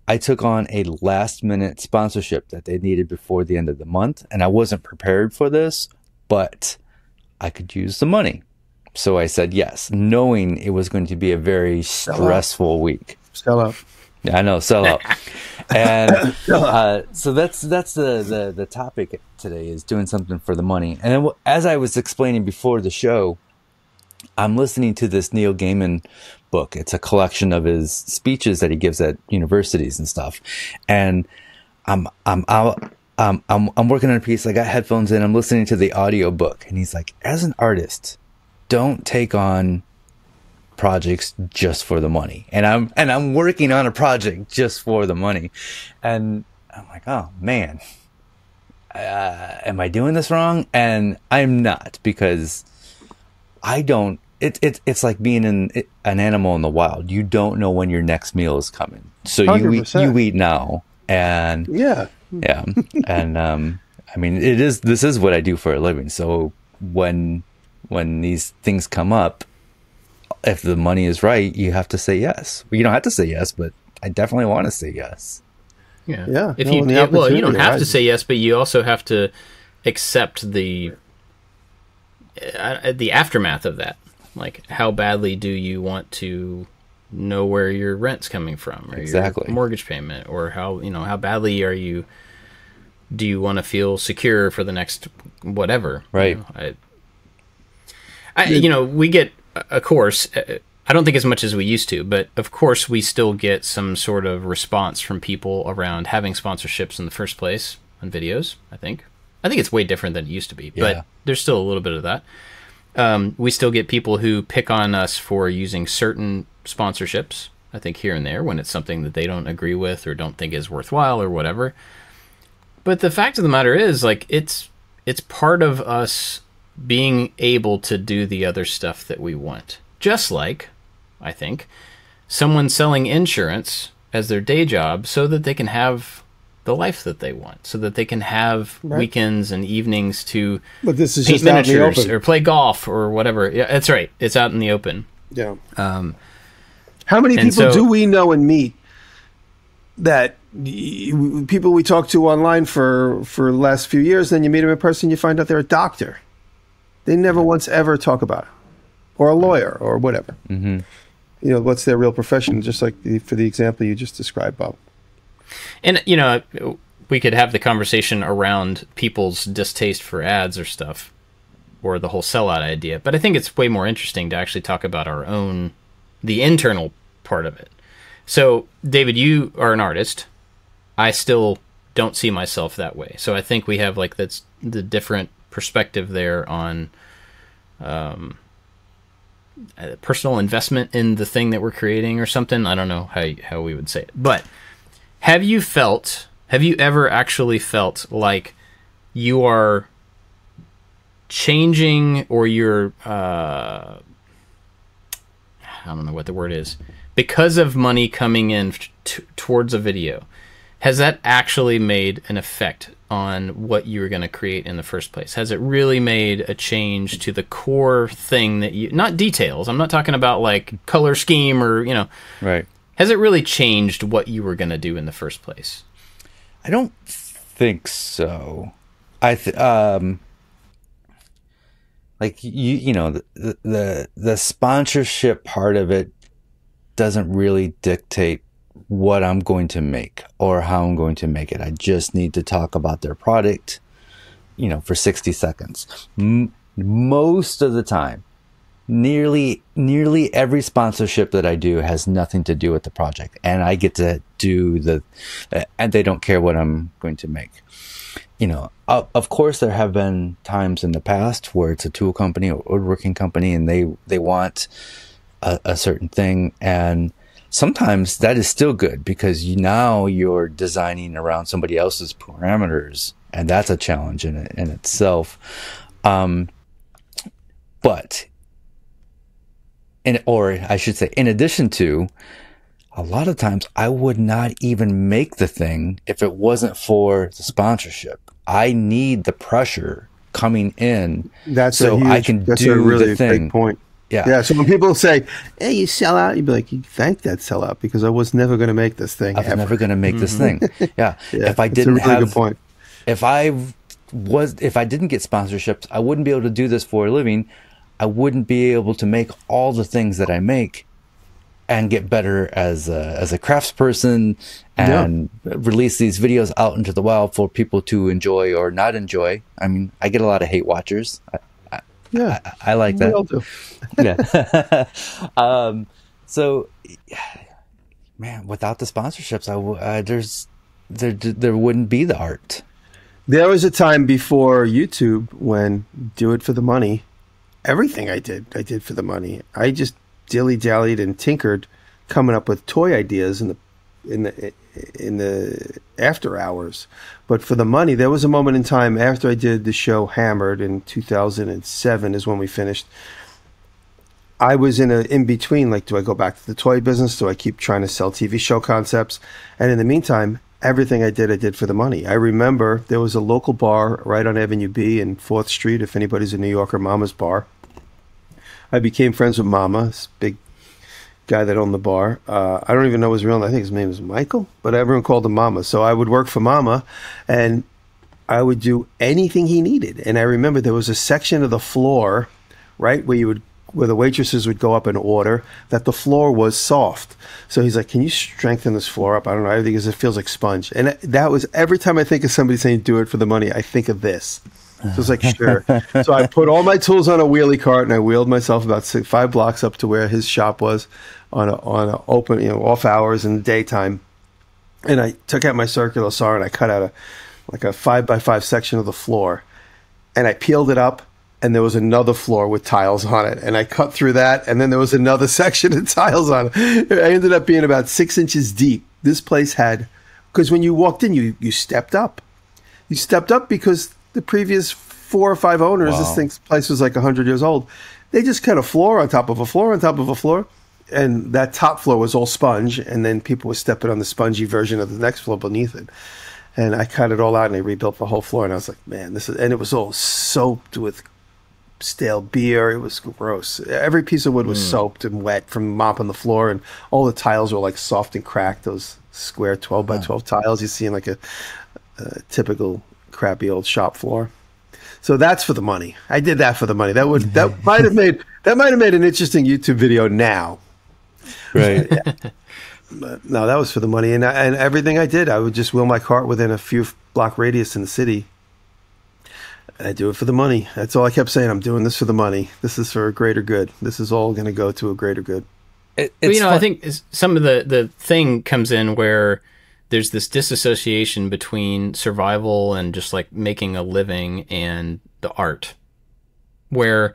I took on a last minute sponsorship that they needed before the end of the month, and I wasn't prepared for this, but I could use the money. So I said yes, knowing it was going to be a very stressful week. Sellout. Yeah, I know, sellout. And so that's the topic today, is doing something for the money. And then, as I was explaining before the show, I'm listening to this Neil Gaiman book. It's a collection of his speeches that he gives at universities and stuff. And I'm working on a piece. I got headphones in. I'm listening to the audio book, and he's like, as an artist, don't take on projects just for the money. And I'm working on a project just for the money. And I'm like, oh man, am I doing this wrong? And I'm not, because I don't. It's like being an animal in the wild. You don't know when your next meal is coming, so 100%. you eat now. And yeah, and I mean, this is what I do for a living. So when these things come up, if the money is right, you have to say yes. Well, you don't have to say yes, but I definitely want to say yes. Yeah. If you you don't have to say yes, but you also have to accept the aftermath of that. Like, how badly do you want to know where your rent's coming from, or exactly. your mortgage payment, or how badly do you want to feel secure for the next whatever? Right. We get, of course, I don't think as much as we used to, but of course we still get some sort of response from people around having sponsorships in the first place on videos. I think it's way different than it used to be, but there's still a little bit of that. We still get people who pick on us for using certain sponsorships, I think, here and there, when it's something that they don't agree with or don't think is worthwhile or whatever. but the fact of the matter is, like, it's part of us being able to do the other stuff that we want. Just like, I think, someone selling insurance as their day job so that they can have the life that they want, so that they can have weekends and evenings to but this is paint just out in the miniatures open. or play golf or whatever. Yeah, that's right. It's out in the open. Yeah. How many people do we know and meet that people we talk to online for the last few years, then you meet them in person, you find out they're a doctor. They never once ever talk about it. Or a lawyer or whatever. Mm-hmm. You know, what's their real profession, just like for the example you just described, Bob. And, you know, we could have the conversation around people's distaste for ads or stuff, or the whole sellout idea. But I think it's way more interesting to actually talk about our own, the internal part of it. So, David, you are an artist. I still don't see myself that way. So I think we have, like, that's the different perspective there on personal investment in the thing that we're creating or something. I don't know how we would say it. But have you ever actually felt like you are changing, or you're, I don't know what the word is, because of money coming in towards a video? Has that actually made an effect on what you were going to create in the first place? Has it really made a change to the core thing that you, not details, I'm not talking about like color scheme or, you know. Right. Has it really changed what you were going to do in the first place? I don't think so. Like you know, the sponsorship part of it doesn't really dictate what I'm going to make or how I'm going to make it. I just need to talk about their product, you know, for 60 seconds. Most of the time, nearly every sponsorship that I do has nothing to do with the project, and I get to do and they don't care what I'm going to make. You know, of course, there have been times in the past where it's a tool company or woodworking company, and they want a certain thing, and sometimes that is still good because now you're designing around somebody else's parameters, and that's a challenge in itself. But, or I should say, in addition to, a lot of times I would not even make the thing if it wasn't for the sponsorship. I need the pressure coming in that's I can do a really the thing. Great point. Yeah. Yeah. So when people say, "Hey, you sell out," you'd be like, "You thank that sellout because I was never going to make this thing. I was never going to make this thing." Yeah. Yeah, if I didn't that's a really good point. If I didn't get sponsorships, I wouldn't be able to do this for a living. I wouldn't be able to make all the things that I make and get better as a craftsperson and release these videos out into the wild for people to enjoy or not enjoy. I mean, I get a lot of hate watchers. I like that. We all do. Yeah. So, man, without the sponsorships, there wouldn't be the art. There was a time before YouTube when do it for the money. Everything I did for the money. I just dilly-dallied and tinkered, coming up with toy ideas in the after hours. But for the money, there was a moment in time after I did the show Hammered in 2007 is when we finished. I was in between, like, do I go back to the toy business? Do I keep trying to sell TV show concepts? And in the meantime, everything I did for the money. I remember there was a local bar right on Avenue B in 4th Street, if anybody's in New York, or Mama's Bar. I became friends with Mama, this big guy that owned the bar. I don't even know his real name. I think his name is Michael, but everyone called him Mama. So I would work for Mama, and I would do anything he needed. And I remember there was a section of the floor, right, where the waitresses would go up and order, that the floor was soft. So he's like, "Can you strengthen this floor up?" I don't know, everything because it feels like sponge. And that was, every time I think of somebody saying do it for the money, I think of this. So it's like, sure. So I put all my tools on a wheelie cart, and I wheeled myself about 5 blocks up to where his shop was on a open, off hours in the daytime. And I took out my circular saw and I cut out a 5x5 section of the floor, and I peeled it up. And there was another floor with tiles on it. And I cut through that. And then there was another section of tiles on it. I ended up being about 6 inches deep. This place had, because when you walked in, you stepped up. You stepped up because the previous 4 or 5 owners, Wow. this place was like 100 years old. They just cut a floor on top of a floor on top of a floor. And that top floor was all sponge. And then people were stepping on the spongy version of the next floor beneath it. And I cut it all out and they rebuilt the whole floor. And I was like, man, and it was all soaked with stale beer. It was gross. Every piece of wood was soaked and wet from mopping the floor. And all the tiles were like soft and cracked. Those square 12 by 12 tiles you see in like a typical crappy old shop floor. So that's for the money. I did that for the money. That might have made an interesting YouTube video now. Right. But no, that was for the money. And everything I did, I would just wheel my cart within a few block radius in the city. And I do it for the money. That's all I kept saying. I'm doing this for the money. This is for a greater good. This is all going to go to a greater good. But, I think some of the thing comes in where there's this disassociation between survival and just like making a living and the art, where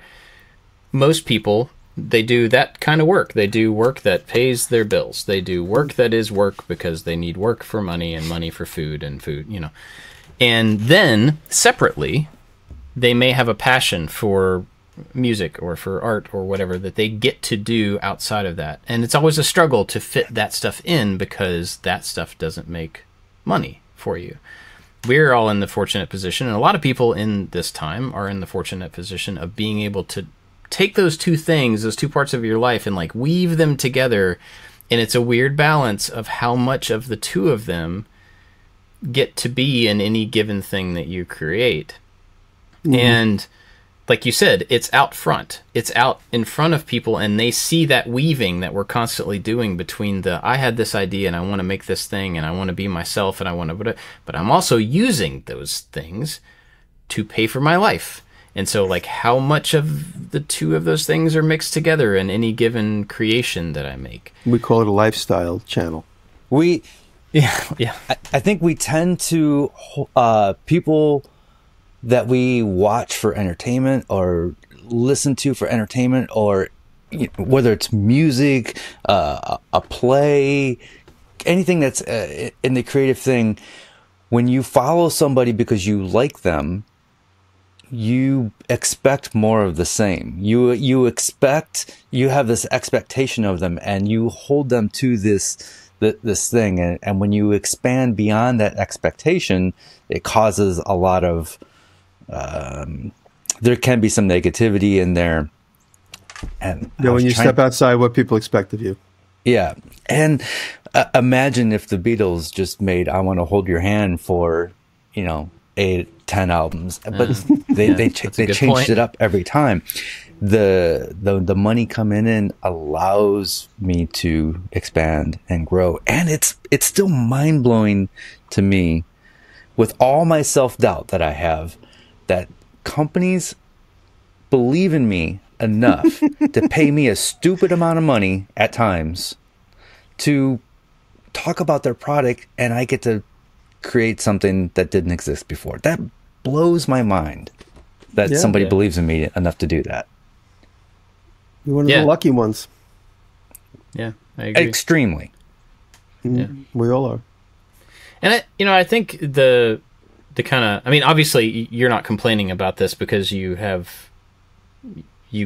most people, they do that kind of work. They do work that pays their bills. They do work that is work because they need work for money and money for food and food, And then separately, they may have a passion for music or for art or whatever that they get to do outside of that. And it's always a struggle to fit that stuff in because that stuff doesn't make money for you. We're all in the fortunate position, and a lot of people in this time are in the fortunate position of being able to take those two things, those two parts of your life, and like weave them together. And it's a weird balance of how much of the two of them get to be in any given thing that you create. Mm-hmm. And like you said, it's out front. It's out in front of people, and they see that weaving that we're constantly doing between I had this idea and I want to make this thing and I want to be myself and I want to, but I'm also using those things to pay for my life. And so like how much of the two of those things are mixed together in any given creation that I make? We call it a lifestyle channel. Yeah. I think we tend to, people that we watch for entertainment or listen to for entertainment, or whether it's music, a play, anything that's in the creative thing, when you follow somebody because you like them, you expect more of the same. You have this expectation of them, and you hold them to this thing. And when you expand beyond that expectation, it causes a lot of, there can be some negativity in there. And when you step outside what people expect of you. Yeah. And imagine if the Beatles just made I Want to Hold Your Hand for, 8, 10 albums, but they changed it up every time. The money coming in allows me to expand and grow. And it's still mind blowing to me, with all my self-doubt that I have, that companies believe in me enough to pay me a stupid amount of money at times to talk about their product, and I get to create something that didn't exist before. That blows my mind that somebody believes in me enough to do that. You're one of the lucky ones. Yeah, I agree. Extremely. Yeah, we all are. And I think the kind of, obviously you're not complaining about this because you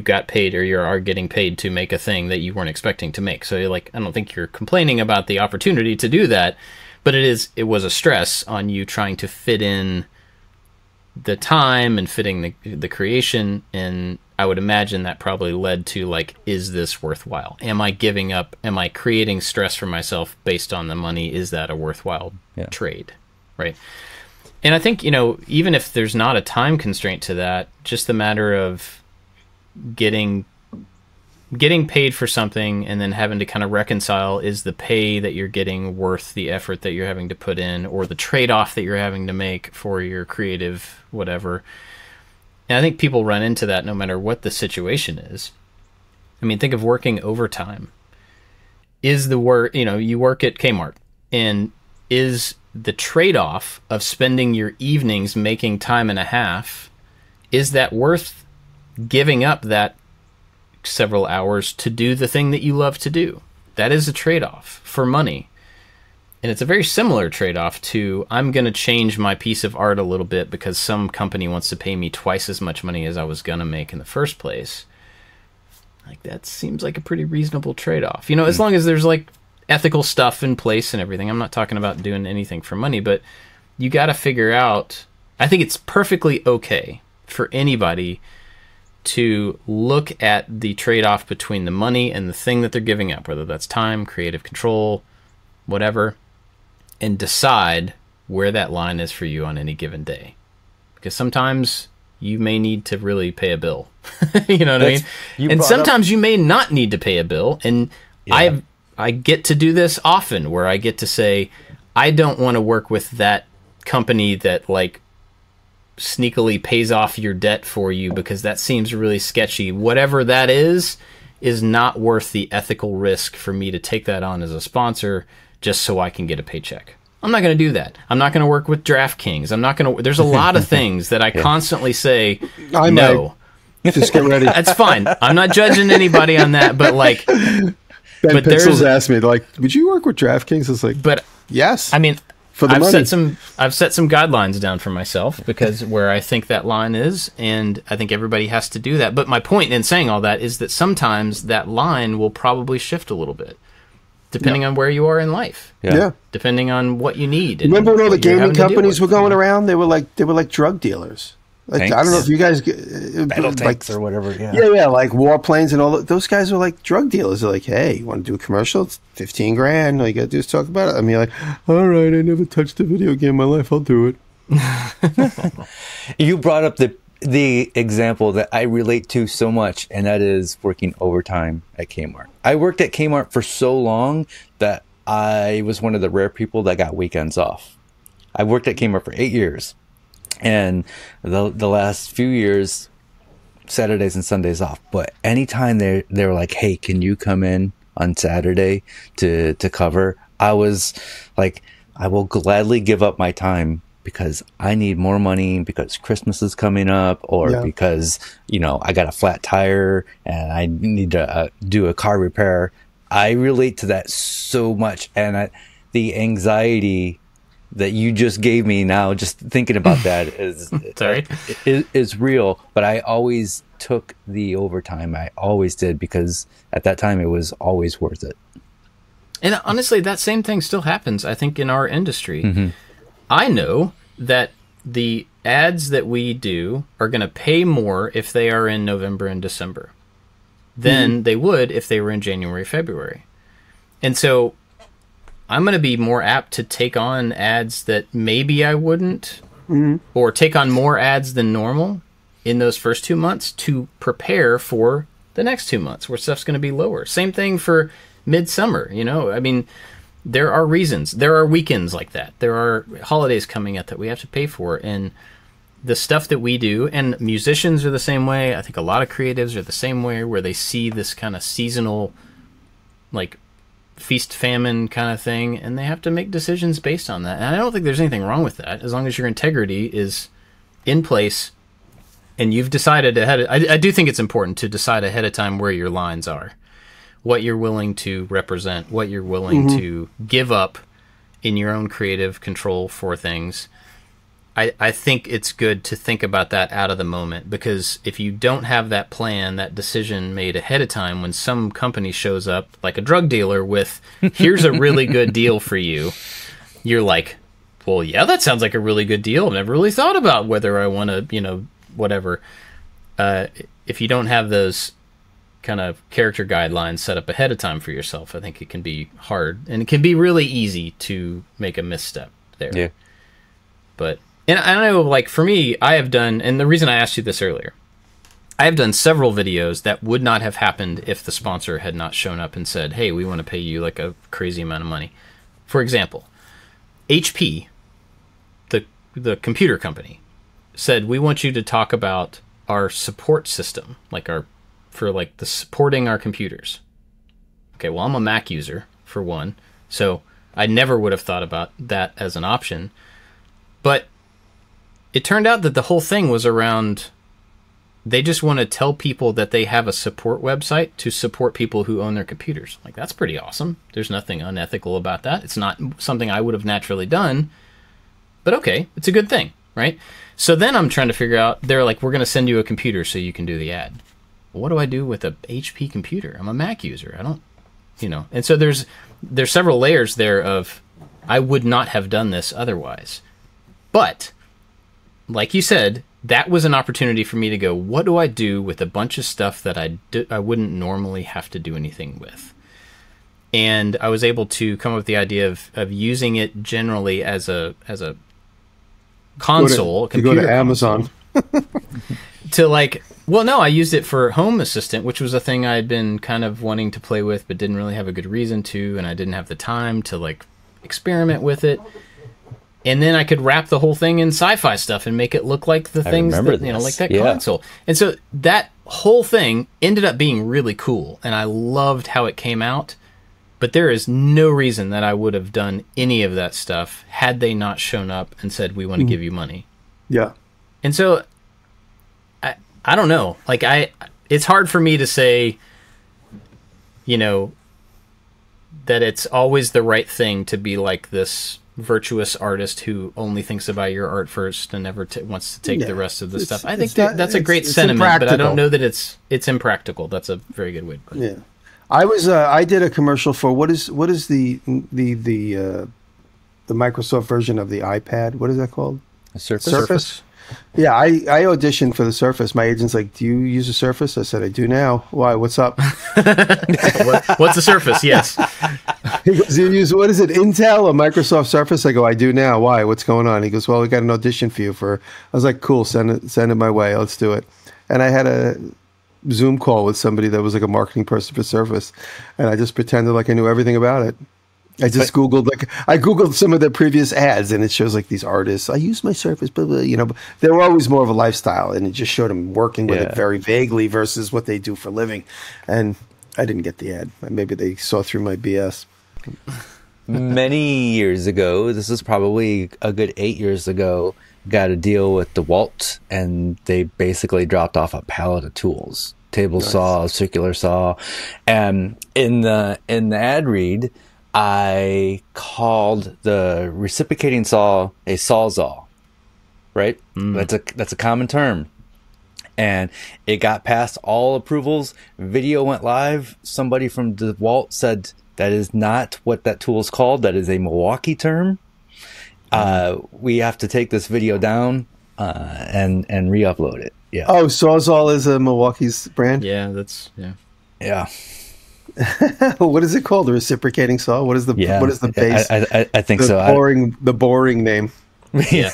got paid, or you are getting paid to make a thing that you weren't expecting to make. So I don't think you're complaining about the opportunity to do that, but it was a stress on you trying to fit in the time and fitting the creation. And I would imagine that probably led to is this worthwhile? Am I giving up? Am I creating stress for myself based on the money? Is that a worthwhile trade? Right. And I think, even if there's not a time constraint to that, just the matter of getting paid for something and then having to kind of reconcile, is the pay that you're getting worth the effort that you're having to put in, or the trade-off that you're having to make for your creative whatever. And I think people run into that no matter what the situation is. Think of working overtime. Is the work, you work at Kmart, and is the trade-off of spending your evenings making time and a half, is that worth giving up that several hours to do the thing that you love to do? That is a trade-off for money. And it's a very similar trade-off to, I'm going to change my piece of art a little bit because some company wants to pay me twice as much money as I was going to make in the first place. Like, that seems like a pretty reasonable trade-off. You know, as long as there's, like, ethical stuff in place and everything. I'm not talking about doing anything for money, but you got to figure out... I think it's perfectly okay for anybody to look at the trade-off between the money and the thing that they're giving up, whether that's time, creative control, whatever, and decide where that line is for you on any given day. Because sometimes you may need to really pay a bill. You know what I mean? And sometimes you may not need to pay a bill. And I get to do this often, where I get to say, I don't want to work with that company that, like, sneakily pays off your debt for you because that seems really sketchy. Whatever that is not worth the ethical risk for me to take that on as a sponsor just so I can get a paycheck. I'm not going to do that. I'm not going to work with DraftKings. I'm not going to... There's a lot of things that I constantly say no. Just get ready. That's fine. I'm not judging anybody on that, but like... Ben Pixels asked me, like, would you work with DraftKings? It's like, but yes. I mean... I've set some guidelines down for myself because where I think that line is, and I think everybody has to do that. But my point in saying all that is that sometimes that line will probably shift a little bit, depending on where you are in life. Yeah. Depending on what you need. Remember when all the gaming companies were going around? They were like drug dealers. Like, I don't know if you guys battle tanks or whatever. Yeah, like warplanes and all those guys were like drug dealers. They're like, hey, you want to do a commercial? It's $15,000. All you got to do is talk about it. I mean, like, all right, I never touched a video game in my life. I'll do it. You brought up the example that I relate to so much, and that is working overtime at Kmart. I worked at Kmart for so long that I was one of the rare people that got weekends off. I worked at Kmart for 8 years. And the last few years, Saturdays and Sundays off. But anytime they were like, hey, can you come in on Saturday to cover? I was like, I will gladly give up my time because I need more money because Christmas is coming up, or because, you know, I got a flat tire and I need to do a car repair. I relate to that so much. And the anxiety that you just gave me now, just thinking about that is real. But I always took the overtime. I always did, because at that time it was always worth it. And honestly, that same thing still happens, I think, in our industry. I know that the ads that we do are going to pay more if they are in November and December than they would if they were in January, February. And so I'm going to be more apt to take on ads that maybe I wouldn't, or take on more ads than normal in those first 2 months to prepare for the next 2 months where stuff's going to be lower. Same thing for midsummer, you know? I mean, there are reasons. There are weekends like that. There are holidays coming up that we have to pay for. And the stuff that we do, and musicians are the same way. I think a lot of creatives are the same way, where they see this kind of seasonal, like, feast famine kind of thing, and they have to make decisions based on that. And I don't think there's anything wrong with that, as long as your integrity is in place and you've decided ahead. I do think it's important to decide ahead of time where your lines are, what you're willing to represent, what you're willing to give up in your own creative control for things. I think it's good to think about that out of the moment, because if you don't have that plan, that decision made ahead of time, when some company shows up, like a drug dealer, with, here's a really good deal for you, you're like, well, yeah, that sounds like a really good deal. I've never really thought about whether I want to, you know, whatever. If you don't have those kind of character guidelines set up ahead of time for yourself, I think it can be hard, and it can be really easy to make a misstep there. Yeah. But... And I know, like, for me, I have done, and the reason I asked you this earlier, I have done several videos that would not have happened if the sponsor had not shown up and said, hey, we want to pay you like a crazy amount of money. For example, HP, the computer company, said, we want you to talk about our support system, like the supporting our computers. Okay, well, I'm a Mac user, for one, so I never would have thought about that as an option. But it turned out that the whole thing was around they just want to tell people that they have a support website to support people who own their computers. Like, that's pretty awesome. There's nothing unethical about that. It's not something I would have naturally done, but okay, it's a good thing, right? So then I'm trying to figure out, they're like, we're going to send you a computer so you can do the ad. Well, what do I do with a HP computer? I'm a Mac user. I don't, and so there's several layers there of, I would not have done this otherwise. But, like you said, that was an opportunity for me to go, what do I do with a bunch of stuff that I wouldn't normally have to do anything with? And I was able to come up with the idea of using it generally as a console, go to Amazon. To like, well, no, I used it for Home Assistant, which was a thing I had been kind of wanting to play with, but didn't really have a good reason to, and I didn't have the time to like experiment with it. And then I could wrap the whole thing in sci-fi stuff and make it look like the things that, like that console. And so that whole thing ended up being really cool, and I loved how it came out. But there is no reason that I would have done any of that stuff had they not shown up and said, we want to give you money. Yeah. And so I don't know. Like, it's hard for me to say, that it's always the right thing to be like this virtuous artist who only thinks about your art first and never wants to take the rest of the stuff. I think that's a great sentiment, but I don't know that it's impractical. That's a very good way to put it. Yeah. I did a commercial for what is the Microsoft version of the iPad? What is that called? A Surface. Surface. Yeah, I auditioned for the Surface. My agent's like, "Do you use a Surface?" I said, "I do now." Why? What's up? What's a Surface? Yes. He goes, "You use, what is it, Intel or Microsoft Surface?" I go, "I do now." Why? What's going on? He goes, "Well, we got an audition for you for." I was like, "Cool, send it my way. Let's do it." And I had a Zoom call with somebody that was like a marketing person for Surface, and I just pretended like I knew everything about it. I just Googled some of their previous ads, and it shows like these artists. I use my Surface, but they were always more of a lifestyle, and it just showed them working with it very vaguely versus what they do for a living. And I didn't get the ad. Maybe they saw through my BS. Many years ago, this is probably a good 8 years ago, got a deal with DeWalt, and they basically dropped off a pallet of tools, table saw, circular saw, and in the ad read, I called the reciprocating saw a sawzall, right? That's a common term. And it got past all approvals. Video went live. Somebody from DeWalt said that is not what that tool is called. That is a Milwaukee term. We have to take this video down and re-upload it. Yeah. Oh, Sawzall is a Milwaukee's brand? Yeah, Yeah. What is it called? The reciprocating saw? What is the base? I think the boring name. Yeah.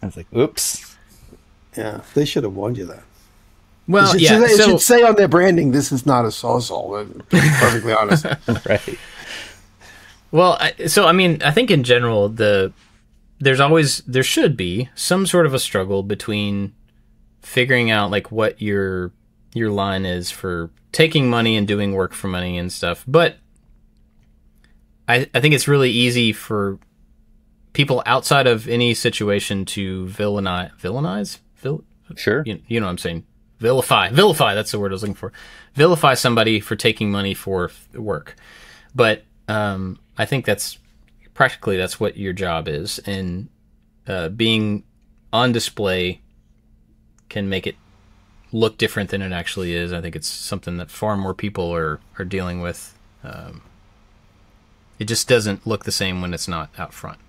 I was like, oops. Yeah, they should have warned you that. Well, it should say on their branding, "This is not a sawzall." To be perfectly honest. Right. Well, I think in general, there should be some sort of a struggle between figuring out like what your line is for taking money and doing work for money and stuff. But I think it's really easy for people outside of any situation to villainize. Sure. You know what I'm saying? Vilify. That's the word I was looking for. Vilify somebody for taking money for work. But I think that's what your job is, and being on display can make it look different than it actually is. I think it's something that far more people are dealing with. It just doesn't look the same when it's not out front.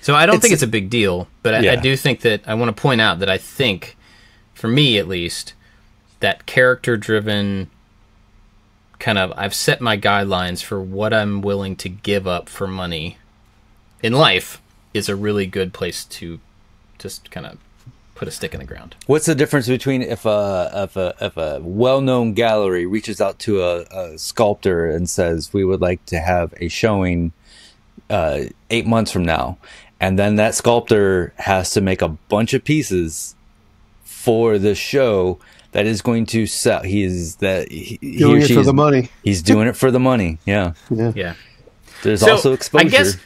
So I don't think it's a big deal, but I do think that I want to point out that I think, for me at least, that character-driven kind of, I've set my guidelines for what I'm willing to give up for money in life is a really good place to just kind of put a stick in the ground. What's the difference between if a well-known gallery reaches out to a sculptor and says, we would like to have a showing 8 months from now, and then that sculptor has to make a bunch of pieces for the show that is going to sell. He's doing it for the money. He's doing it for the money. Yeah. There's also exposure.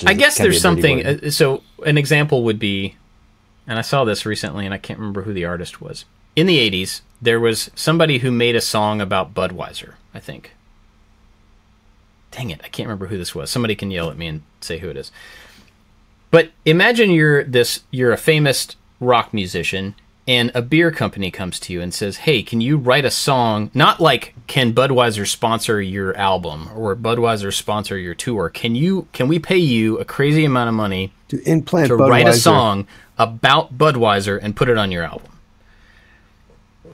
I guess there's something. So an example would be, and I saw this recently, and I can't remember who the artist was. In the 80s, there was somebody who made a song about Budweiser, I think. Dang it, I can't remember who this was. Somebody can yell at me and say who it is. But imagine you're a famous rock musician, and a beer company comes to you and says, hey, can you write a song, not like, can Budweiser sponsor your album or Budweiser sponsor your tour? Can we pay you a crazy amount of money to write a song about Budweiser and put it on your album?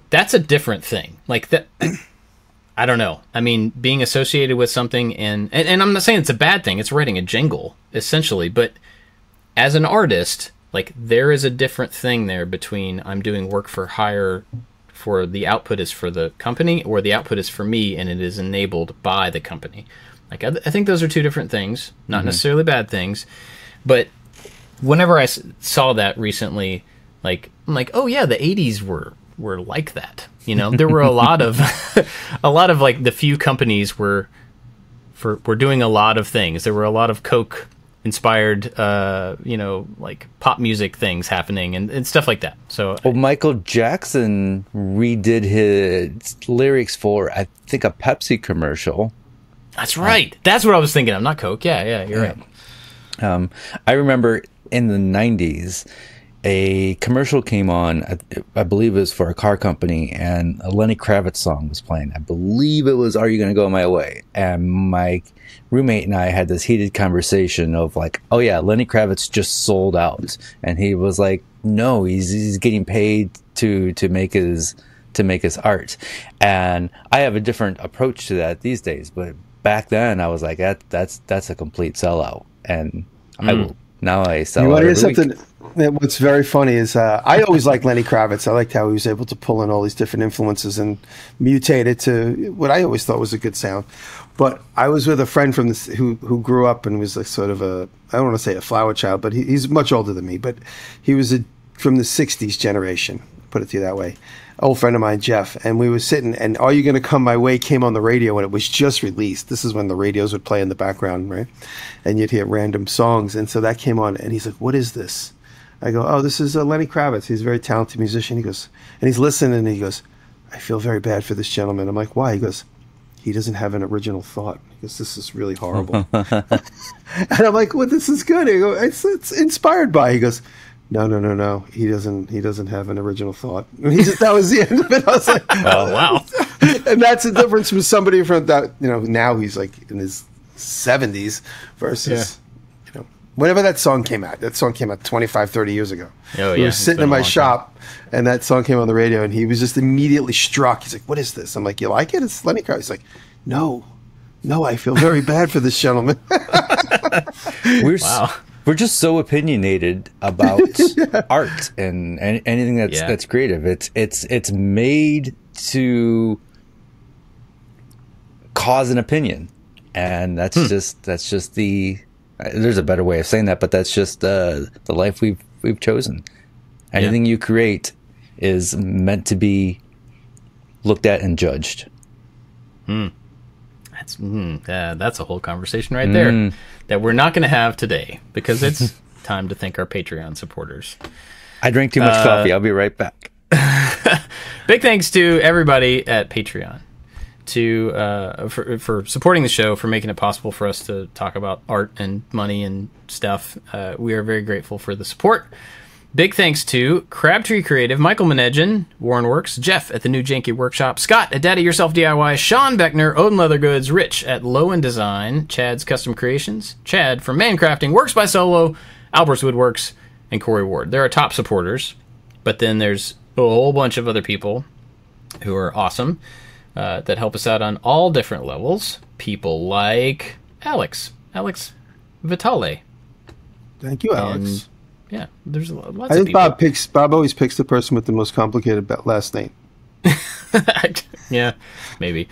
That's a different thing. Like that, I don't know. I mean, being associated with something, and I'm not saying it's a bad thing. It's writing a jingle, essentially. But as an artist, like, there is a different thing there between I'm doing work for hire, for the output is for the company, or the output is for me and it is enabled by the company. Like, I think those are two different things, not necessarily bad things. But whenever I saw that recently, like, I'm like, oh yeah, the 80s were like that. You know, there were a lot of like the few companies were doing a lot of things. There were a lot of Coke inspired, like pop music things happening and stuff like that. So, well, Michael Jackson redid his lyrics for, I think, a Pepsi commercial. That's right. That's what I was thinking of. Not Coke. Yeah, you're right. I remember in the 90s, a commercial came on, I believe it was for a car company, and a Lenny Kravitz song was playing. I believe it was Are You Gonna Go My Way? And my roommate and I had this heated conversation of like, oh yeah, Lenny Kravitz just sold out. And he was like, no, he's getting paid to make his art. And I have a different approach to that these days, but back then I was like, that's a complete sellout. And I sell out every week. What's very funny is I always liked Lenny Kravitz. I liked how he was able to pull in all these different influences and mutate it to what I always thought was a good sound. But I was with a friend from who grew up and was like sort of I don't want to say a flower child, but he's much older than me. But he was from the 60s generation, put it to you that way. Old friend of mine, Jeff, and we were sitting, and Are You Gonna Come My Way came on the radio, and it was just released. This is when the radios would play in the background, right? And you'd hear random songs. And so that came on, and he's like, what is this? I go, oh, this is Lenny Kravitz. He's a very talented musician. He goes, and he's listening, and he goes, I feel very bad for this gentleman. I'm like, why? He goes, he doesn't have an original thought. He goes, this is really horrible. And I'm like, well, this is good. I go, it's inspired by. He goes, no. He doesn't have an original thought. And that was the end of it. I was like, oh, wow. And that's the difference from somebody from that, now he's like in his 70s versus, whenever that song came out 25, 30 years ago. Oh, we were sitting in my shop, and that song came on the radio, and he was just immediately struck. He's like, what is this? I'm like, you like it? It's Lenny Kravitz. He's like, no, I feel very bad for this gentleman. We're just so opinionated about art and anything that's creative. It's made to cause an opinion, and that's just the. There's a better way of saying that, but that's just the life we've chosen. Anything you create is meant to be looked at and judged. That's a whole conversation right there that we're not going to have today because it's time to thank our Patreon supporters. I drank too much coffee. I'll be right back. Big thanks to everybody at Patreon for supporting the show, for making it possible for us to talk about art and money and stuff. We are very grateful for the support. Big thanks to Crabtree Creative, Michael Menegin, Warren Works, Jeff at the New Janky Workshop, Scott at Daddy Yourself DIY, Sean Beckner, Odin Leather Goods, Rich at Lowen Design, Chad's Custom Creations, Chad from Mancrafting, Works by Solo, Albert's Woodworks, and Corey Ward. They're our top supporters, but then there's a whole bunch of other people who are awesome that help us out on all different levels. People like Alex Vitale. Thank you, Alex. Yeah, there's lots of I think people. Bob always picks the person with the most complicated last name. Yeah, maybe.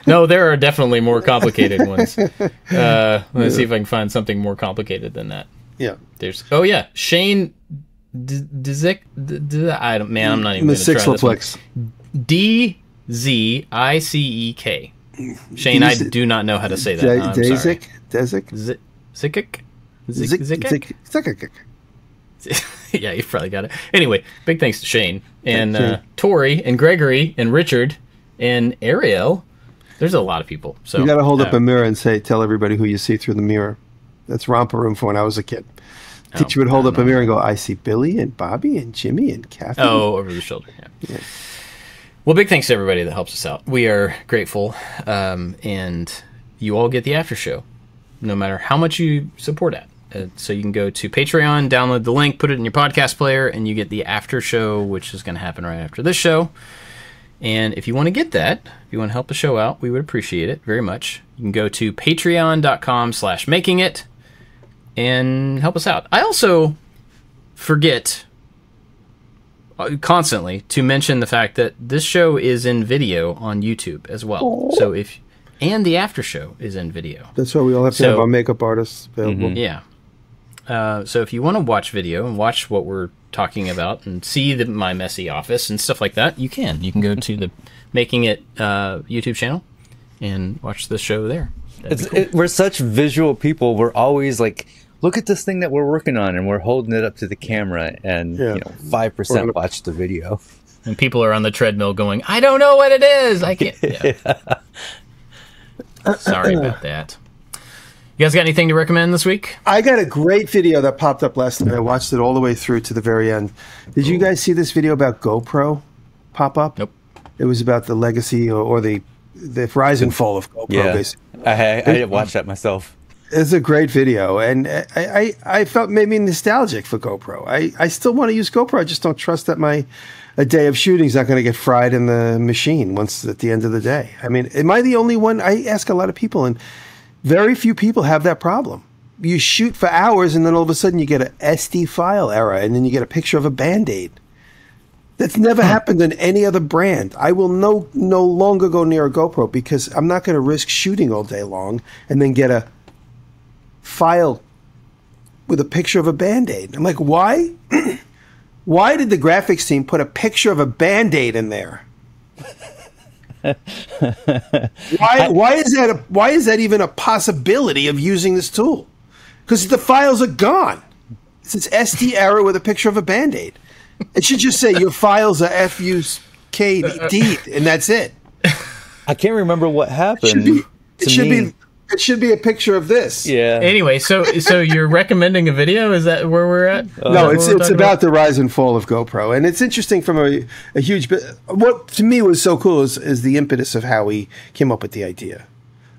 No, there are definitely more complicated ones. Let's see if I can find something more complicated than that. Yeah. There's Shane Dzick. I'm not even going to try this one. DZICEK. Shane, I do not know how to say that. Zikic. Yeah, you probably got it. Anyway, big thanks to Shane and Tori and Gregory and Richard and Ariel. There's a lot of people. So you got to hold up a mirror and tell everybody who you see through the mirror. That's romper room for when I was a kid. Teacher would hold up a mirror and go, I see Billy and Bobby and Jimmy and Kathy. Oh, over the shoulder. Yeah. Well, big thanks to everybody that helps us out. We are grateful. And you all get the after show, no matter how much you support at. So you can go to Patreon, download the link, put it in your podcast player, and you get the after show, which is going to happen right after this show. And if you want to get that, if you want to help the show out, we would appreciate it very much. You can go to patreon.com/makingit and help us out. I also forget constantly to mention the fact that this show is in video on YouTube as well. So and the after show is in video. That's why we all have to have our makeup artists available. Yeah. So if you want to watch video and watch what we're talking about and see my messy office and stuff like that, you can. You can go to the Making It YouTube channel and watch the show there. Cool. We're such visual people. We're always like, look at this thing that we're working on, and we're holding it up to the camera, and 5% watch the video. And people are on the treadmill going, I don't know what it is. I can't. Yeah. Sorry about that. You guys got anything to recommend this week? I got a great video that popped up last night. I watched it all the way through to the very end. Did you guys see this video about GoPro pop up? Nope. It was about the legacy or the rise and fall of GoPro. Yeah, basically. I didn't watch that myself. It's a great video, and I felt maybe nostalgic for GoPro. I still want to use GoPro. I just don't trust that a day of shooting is not going to get fried in the machine once at the end of the day. I mean, am I the only one? I ask a lot of people, and very few people have that problem. You shoot for hours, and then all of a sudden you get an SD file error, and then you get a picture of a Band-Aid. That's never happened in any other brand. I will no longer go near a GoPro because I'm not going to risk shooting all day long and then get a file with a picture of a Band-Aid. I'm like, why? Why did the graphics team put a picture of a Band-Aid in there? Why is that even a possibility of using this tool? Because the files are gone. It's SD error with a picture of a Band-Aid. It should just say your files are FUKD, and that's it. I can't remember what happened. It should be a picture of this. Yeah. Anyway, so you're recommending a video? Is that where we're at? No, it's about the rise and fall of GoPro, and it's interesting from a huge bit. What to me was so cool is the impetus of how he came up with the idea.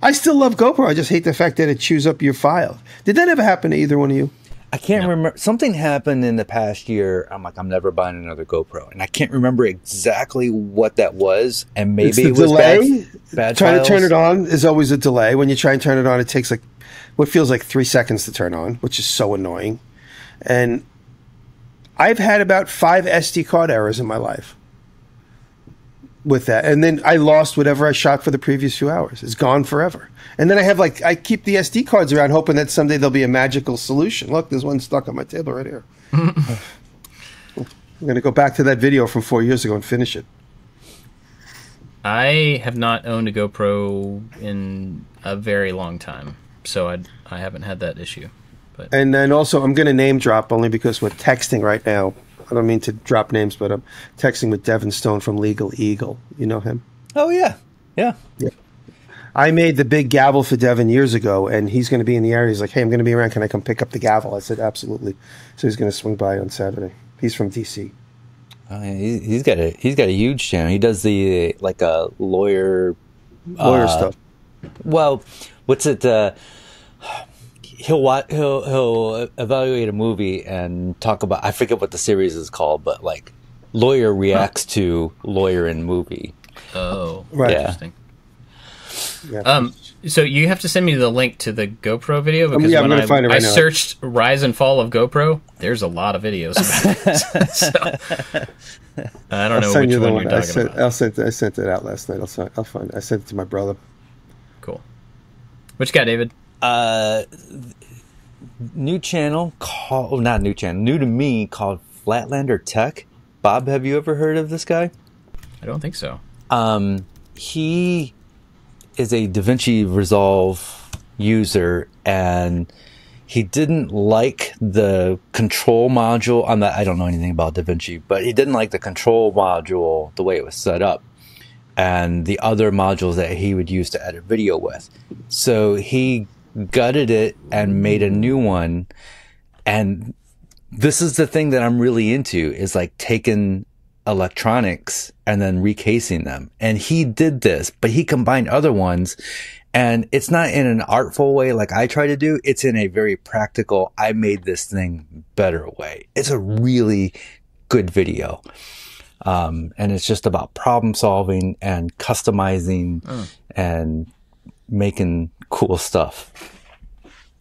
I still love GoPro. I just hate the fact that it chews up your file. Did that ever happen to either one of you? I can't remember. Something happened in the past year. I'm like, I'm never buying another GoPro, and I can't remember exactly what that was. And maybe it was delay. Bad Trying files. to turn it on is always a delay. When you try and turn it on, it takes like what feels like 3 seconds to turn on, which is so annoying. And I've had about 5 SD card errors in my life with that, and then I lost whatever I shot for the previous few hours. It's gone forever. And then I keep the SD cards around, hoping that someday there'll be a magical solution. Look, there's one stuck on my table right here. I'm going to go back to that video from 4 years ago and finish it. I have not owned a GoPro in a very long time, so I haven't had that issue. But And then also, I'm going to name drop only because we're texting right now. I don't mean to drop names, but I'm texting with Devin Stone from Legal Eagle. You know him? Oh, yeah. Yeah. I made the big gavel for Devin years ago, and he's going to be in the area. He's like, hey, I'm going to be around. Can I come pick up the gavel? I said, absolutely. So he's going to swing by on Saturday. He's from D.C. He's got a huge channel. He does the like a lawyer stuff. Well, what's it? He'll evaluate a movie and talk about. I forget what the series is called, but like lawyer reacts to lawyer in movie. Oh, right. Yeah. Interesting. Yeah. So you have to send me the link to the GoPro video because I'm going to find it right now. I searched "Rise and Fall of GoPro." There's a lot of videos about it. So, I don't know which one you're talking about. I sent it out last night. I'll find it. I sent it to my brother. Cool. What you got, David? New channel called new to me called Flatlander Tech. Bob, have you ever heard of this guy? I don't think so. He is a DaVinci Resolve user, and he didn't like the control module on that. I don't know anything about DaVinci, but he didn't like the control module, the way it was set up, and the other modules that he would use to edit video with. So he gutted it and made a new one. And this is the thing that I'm really into, is like taking electronics and then recasing them. And he did this, but he combined other ones. And it's not in an artful way like I try to do. It's in a very practical, I made this thing better way. It's a really good video. And it's just about problem solving and customizing and making cool stuff.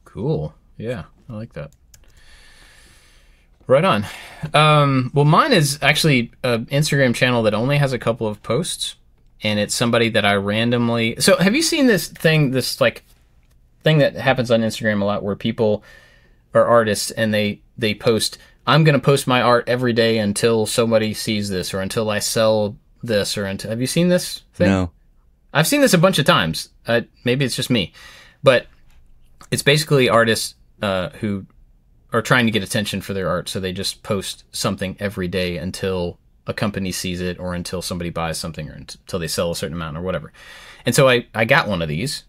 Cool. Yeah, I like that. Right on. Well, mine is actually an Instagram channel that only has a couple of posts. And it's somebody that I randomly... So have you seen this thing that happens on Instagram a lot, where people are artists and they post, I'm going to post my art every day until somebody sees this, or until I sell this, or until... Have you seen this thing? No. I've seen this a bunch of times. Maybe it's just me. But it's basically artists who are trying to get attention for their art, so they just post something every day until a company sees it, or until somebody buys something, or until they sell a certain amount, or whatever. And so I got one of these,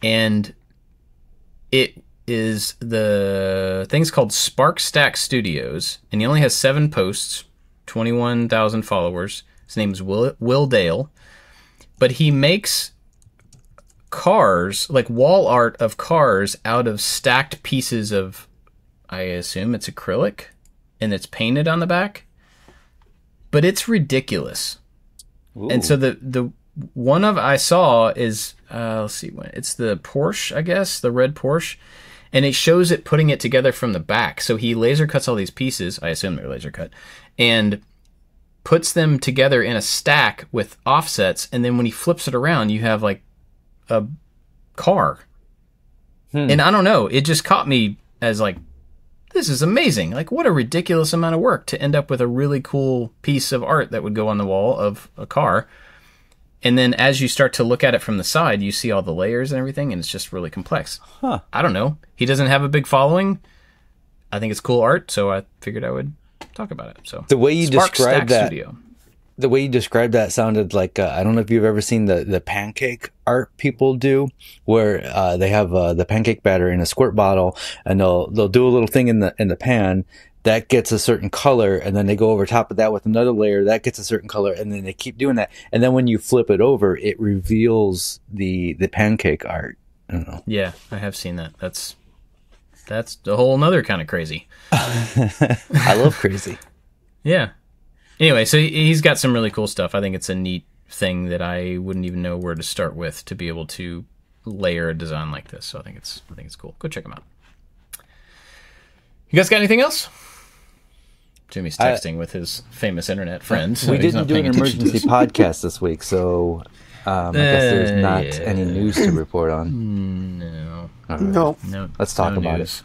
and it is the thing's called Spark Stack Studios, and he only has 7 posts, 21,000 followers. His name is Will Dale, but he makes cars, like wall art of cars, out of stacked pieces of, I assume it's acrylic, and it's painted on the back. But it's ridiculous. Ooh. And so the one of I saw is, let's see, it's the Porsche, I guess, the red Porsche. And it shows it putting it together from the back. So he laser cuts all these pieces, I assume they're laser cut, and puts them together in a stack with offsets. And then when he flips it around, you have like a car. And I don't know, it just caught me as like, this is amazing. Like, what a ridiculous amount of work to end up with a really cool piece of art that would go on the wall of a car. And then as you start to look at it from the side, you see all the layers and everything, and it's just really complex. Huh. I don't know. He doesn't have a big following. I think it's cool art, so I figured I would talk about it. So the way you described that, the way you described that sounded like, I don't know if you've ever seen the pancake art people do, where they have the pancake batter in a squirt bottle, and they'll do a little thing in the pan that gets a certain color, and then they go over top of that with another layer that gets a certain color, and then they keep doing that. And then when you flip it over, it reveals the pancake art. I don't know. Yeah, I have seen that. That's a whole nother kind of crazy. I love crazy. Yeah. Anyway, so he's got some really cool stuff. I think it's a neat thing that I wouldn't even know where to start with to be able to layer a design like this. So I think it's cool. Go check him out. You guys got anything else? Jimmy's texting with his famous internet friend. So we didn't do an emergency podcast this week, so I guess there's not any news to report on. No. Right. No. Let's talk about it.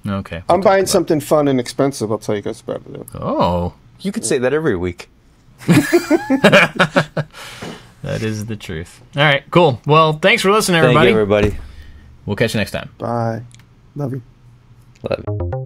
Okay. I'm buying something fun and expensive. I'll tell you guys about it. Oh. You could say that every week. That is the truth. All right, cool. Well, thanks for listening, everybody. Thank you, everybody. We'll catch you next time. Bye. Love you. Love you.